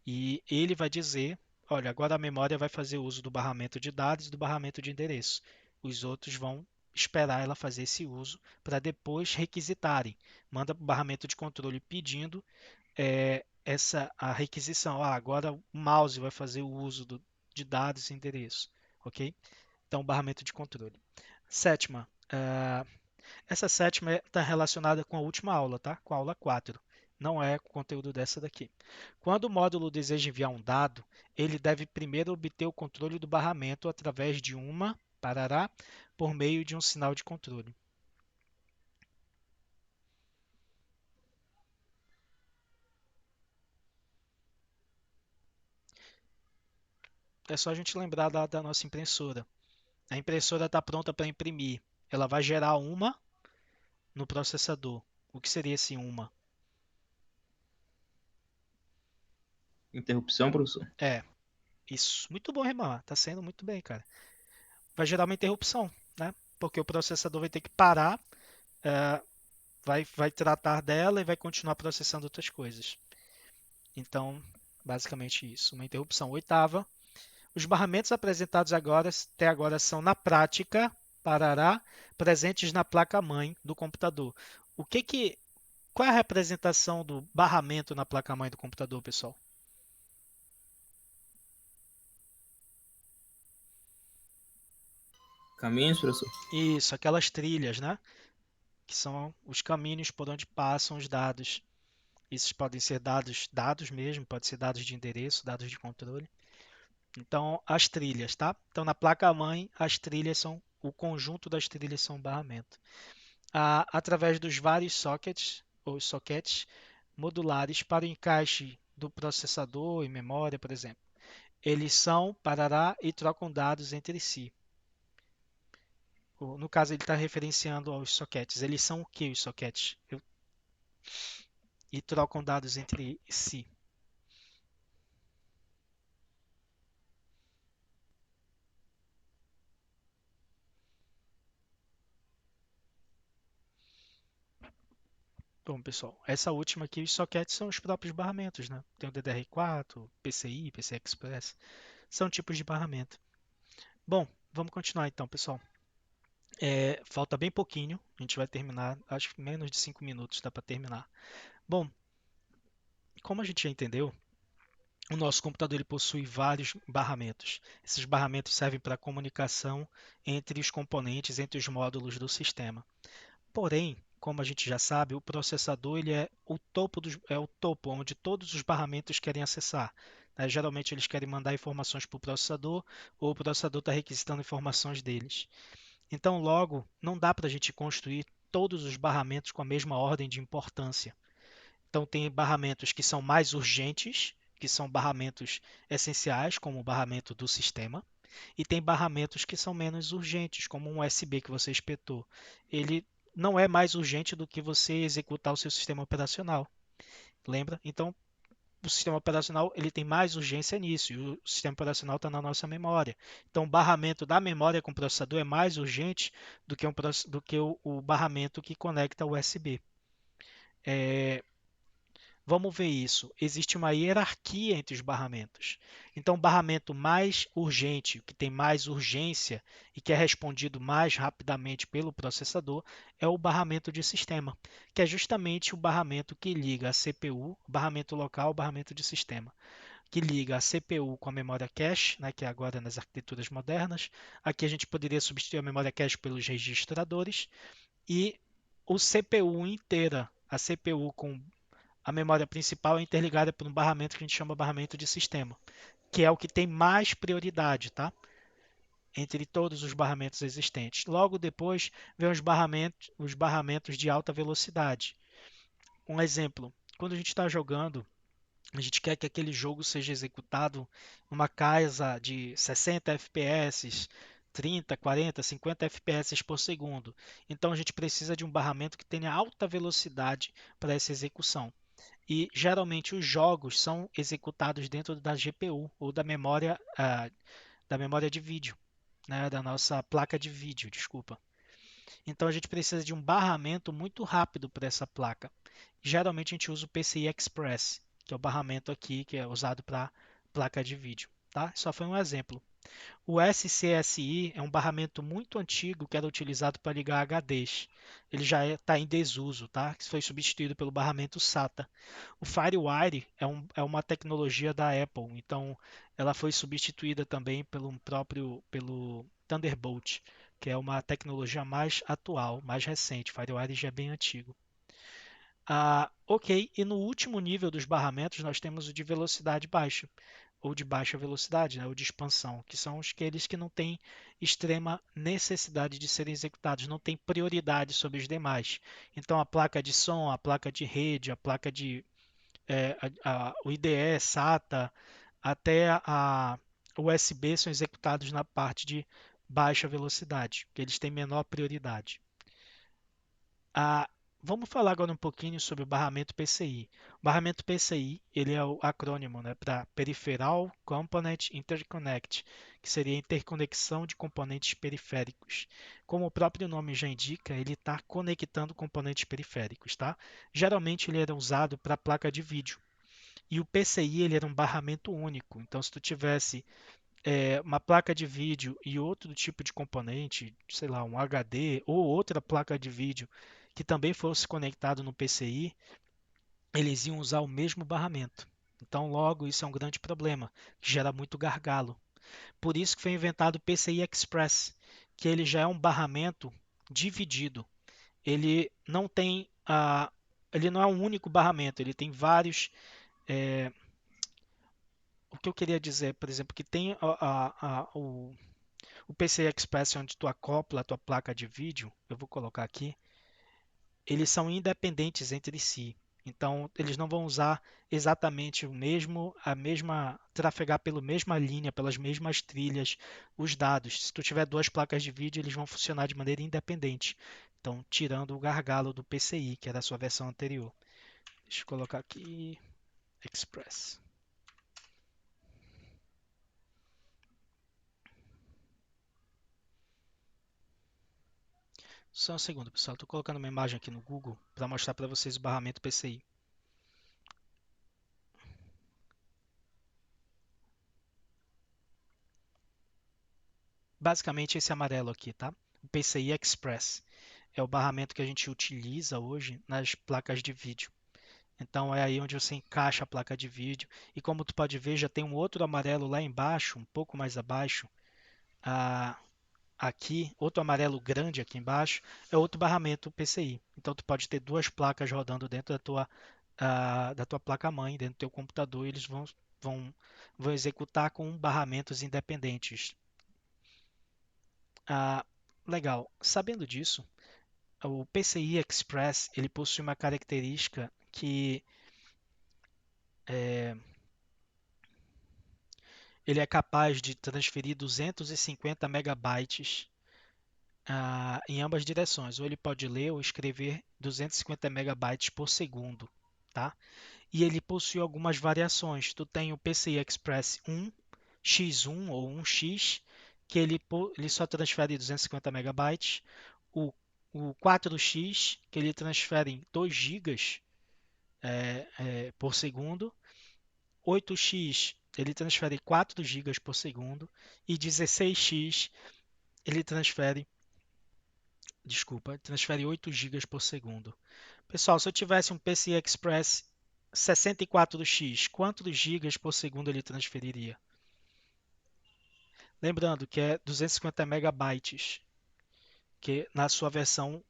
E ele vai dizer, olha, agora a memória vai fazer uso do barramento de dados e do barramento de endereço. Os outros vão esperar ela fazer esse uso para depois requisitarem. Manda para o barramento de controle pedindo a requisição. Agora o mouse vai fazer o uso de dados e endereço, ok? Então, barramento de controle. Sétima. Essa sétima está relacionada com a última aula, tá? Com a aula 4. Não é o conteúdo dessa daqui. Quando o módulo deseja enviar um dado, ele deve primeiro obter o controle do barramento através de uma parará por meio de um sinal de controle. É só a gente lembrar da nossa impressora. A impressora está pronta para imprimir. Ela vai gerar uma no processador. O que seria esse uma? Interrupção, professor. Isso. Muito bom, Remar. Tá sendo muito bem, cara. Vai gerar uma interrupção, né? Porque o processador vai ter que parar, vai tratar dela e vai continuar processando outras coisas. Então, basicamente isso. Uma interrupção. Oitava. Os barramentos apresentados até agora são, na prática, parará, presentes na placa-mãe do computador. Qual é a representação do barramento na placa-mãe do computador, pessoal? Caminhos, professor. Isso, aquelas trilhas, né? Que são os caminhos por onde passam os dados. Esses podem ser dados mesmo, pode ser dados de endereço, dados de controle. Então, as trilhas, tá? Então, na placa-mãe, o conjunto das trilhas são o barramento. Através dos vários sockets, ou sockets modulares para o encaixe do processador e memória, por exemplo. Eles são parará e trocam dados entre si. No caso, ele está referenciando aos sockets. Eles são o que os sockets? E trocam dados entre si. Bom, pessoal, essa última aqui, os sockets são os próprios barramentos, né? Tem o DDR4, PCI, PCI Express. São tipos de barramento. Bom, vamos continuar então, pessoal. Falta bem pouquinho, a gente vai terminar, acho que menos de 5 minutos dá para terminar. Bom, como a gente já entendeu, o nosso computador ele possui vários barramentos. Esses barramentos servem para comunicação entre os componentes, entre os módulos do sistema. Porém, como a gente já sabe, o processador ele é o topo onde todos os barramentos querem acessar, né? Geralmente eles querem mandar informações para o processador ou o processador está requisitando informações deles. Então, logo, não dá para a gente construir todos os barramentos com a mesma ordem de importância. Então, tem barramentos que são mais urgentes, que são barramentos essenciais, como o barramento do sistema, e tem barramentos que são menos urgentes, como um USB que você espetou. Ele não é mais urgente do que você executar o seu sistema operacional. Lembra? Então, o sistema operacional ele tem mais urgência nisso, e o sistema operacional está na nossa memória. Então, o barramento da memória com o processador é mais urgente do que o barramento que conecta o USB. Vamos ver isso. Existe uma hierarquia entre os barramentos. Então, o barramento mais urgente, que tem mais urgência e que é respondido mais rapidamente pelo processador, é o barramento de sistema, que é justamente o barramento que liga a CPU, barramento local, barramento de sistema, que liga a CPU com a memória cache, né, que é agora nas arquiteturas modernas. Aqui a gente poderia substituir a memória cache pelos registradores e o CPU inteira, a CPU com a memória principal é interligada por um barramento que a gente chama de barramento de sistema, que é o que tem mais prioridade, tá? Entre todos os barramentos existentes. Logo depois vem os barramentos de alta velocidade. Um exemplo, quando a gente está jogando, a gente quer que aquele jogo seja executado numa casa de 60 FPS, 30, 40, 50 FPS por segundo. Então a gente precisa de um barramento que tenha alta velocidade para essa execução. E geralmente os jogos são executados dentro da GPU ou da memória de vídeo, né, da nossa placa de vídeo, desculpa. Então a gente precisa de um barramento muito rápido para essa placa. Geralmente a gente usa o PCI Express, que é o barramento aqui que é usado para placa de vídeo. Tá? Só foi um exemplo. O SCSI é um barramento muito antigo que era utilizado para ligar HDs. Ele já está em desuso, tá? Foi substituído pelo barramento SATA. O FireWire é uma tecnologia da Apple, então ela foi substituída também pelo Thunderbolt, que é uma tecnologia mais atual, mais recente. O FireWire já é bem antigo. Ok, e no último nível dos barramentos nós temos o de velocidade baixa, ou de baixa velocidade, né, ou de expansão, que são aqueles que não têm extrema necessidade de serem executados, não têm prioridade sobre os demais. Então a placa de som, a placa de rede, a placa de o IDE, SATA, até a USB são executados na parte de baixa velocidade, que eles têm menor prioridade. Ah, Vamos falar agora um pouquinho sobre o barramento PCI. O barramento PCI, ele é o acrônimo, né, para Peripheral Component Interconnect, que seria interconexão de componentes periféricos. Como o próprio nome já indica, ele está conectando componentes periféricos, tá? Geralmente ele era usado para placa de vídeo. E o PCI ele era um barramento único. Então, se tu tivesse uma placa de vídeo e outro tipo de componente, sei lá, um HD ou outra placa de vídeo que também fosse conectado no PCI, eles iam usar o mesmo barramento. Então, logo, isso é um grande problema, que gera muito gargalo. Por isso que foi inventado o PCI Express, que ele já é um barramento dividido. Ele não tem ele não é um único barramento, ele tem vários. O que eu queria dizer, por exemplo, que tem o PCI Express onde tu acopla a tua placa de vídeo, eu vou colocar aqui, eles são independentes entre si. Então, eles não vão usar exatamente trafegar pela mesma linha, pelas mesmas trilhas, os dados. Se tu tiver duas placas de vídeo, eles vão funcionar de maneira independente. Então, tirando o gargalo do PCI, que era a sua versão anterior. Deixa eu colocar aqui, Express. Só um segundo, pessoal. Estou colocando uma imagem aqui no Google para mostrar para vocês o barramento PCI. Basicamente esse amarelo aqui, tá? o PCI Express. É o barramento que a gente utiliza hoje nas placas de vídeo. Então é aí onde você encaixa a placa de vídeo. E como tu pode ver, já tem um outro amarelo lá embaixo, um pouco mais abaixo. Aqui, outro amarelo grande aqui embaixo, é outro barramento PCI. Então tu pode ter duas placas rodando dentro da tua placa-mãe, dentro do teu computador, e eles vão executar com barramentos independentes. Legal. Sabendo disso, o PCI Express ele possui uma característica que ele é capaz de transferir 250 megabytes em ambas direções. Ou ele pode ler ou escrever 250 megabytes por segundo, tá? E ele possui algumas variações. Tu tem o PCI Express 1, X1 ou 1X, que ele só transfere 250 megabytes. O 4X, que ele transfere 2 gigas por segundo. 8X, ele transfere 4 gigas por segundo. E 16X, ele transfere 8 gigas por segundo. Pessoal, se eu tivesse um PCI Express 64X, quantos gigas por segundo ele transferiria? Lembrando que é 250 megabytes, que na sua versão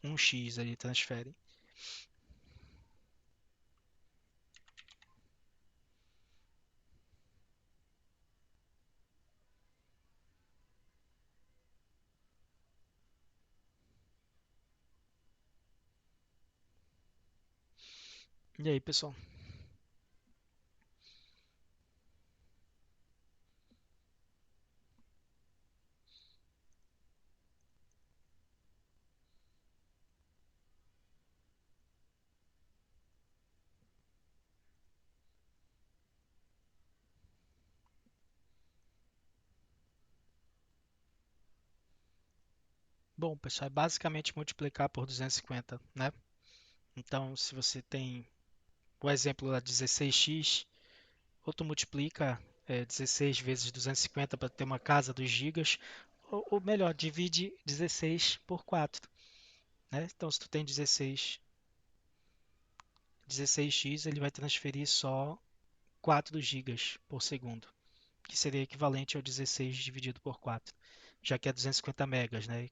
1x ele transfere. E aí, pessoal? Bom, pessoal, é basicamente multiplicar por 250, né? Então, se você tem o exemplo da 16x, ou tu multiplica 16 vezes 250 para ter uma casa dos gigas, ou melhor, divide 16 por 4, né? Então, se tu tem 16x, ele vai transferir só 4 gigas por segundo, que seria equivalente ao 16 dividido por 4, já que é 250 megas, né?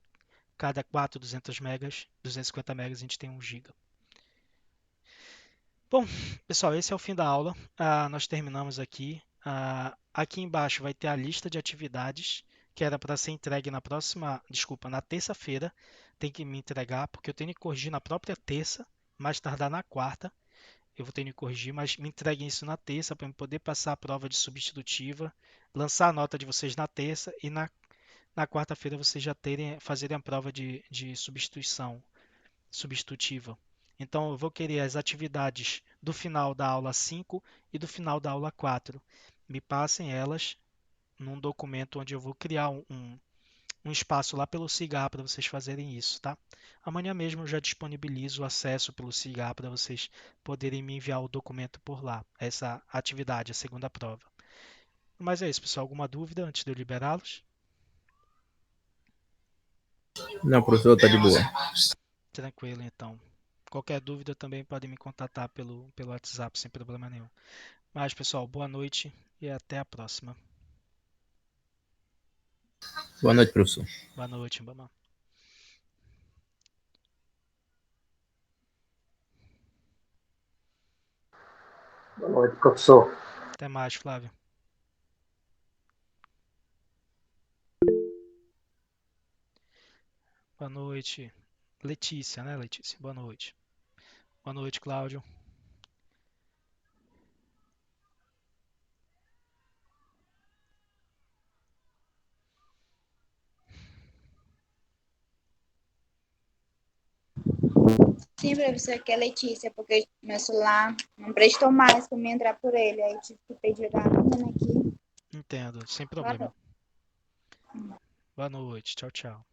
Cada 4, 200 megas, 250 megas a gente tem 1 giga. Bom, pessoal, esse é o fim da aula. Nós terminamos aqui. Aqui embaixo vai ter a lista de atividades que era para ser entregue na terça-feira. Tem que me entregar, porque eu tenho que corrigir na própria terça, mais tardar na quarta. Eu vou ter que corrigir, mas me entreguem isso na terça para eu poder passar a prova de substitutiva, lançar a nota de vocês na terça e na quarta-feira vocês já fazerem a prova de substitutiva. Então, eu vou querer as atividades do final da aula 5 e do final da aula 4. Me passem elas num documento onde eu vou criar um espaço lá pelo Cigar para vocês fazerem isso, tá? Amanhã mesmo eu já disponibilizo o acesso pelo Cigar para vocês poderem me enviar o documento por lá, essa atividade, a segunda prova. Mas é isso, pessoal. Alguma dúvida antes de eu liberá-los? Não, professor, tá de boa. Tranquilo, então. Qualquer dúvida também podem me contatar pelo WhatsApp, sem problema nenhum. Mas, pessoal, boa noite e até a próxima. Boa noite, professor. Boa noite, Mbama. Boa noite, professor. Até mais, Flávio. Boa noite. Letícia, né, Letícia? Boa noite. Boa noite, Cláudio. Sim, professor, aqui é Letícia, porque meu celular não prestou mais para me entrar por ele. Aí tive que pedir a menina aqui. Entendo, sem problema. Boa noite. Tchau, tchau.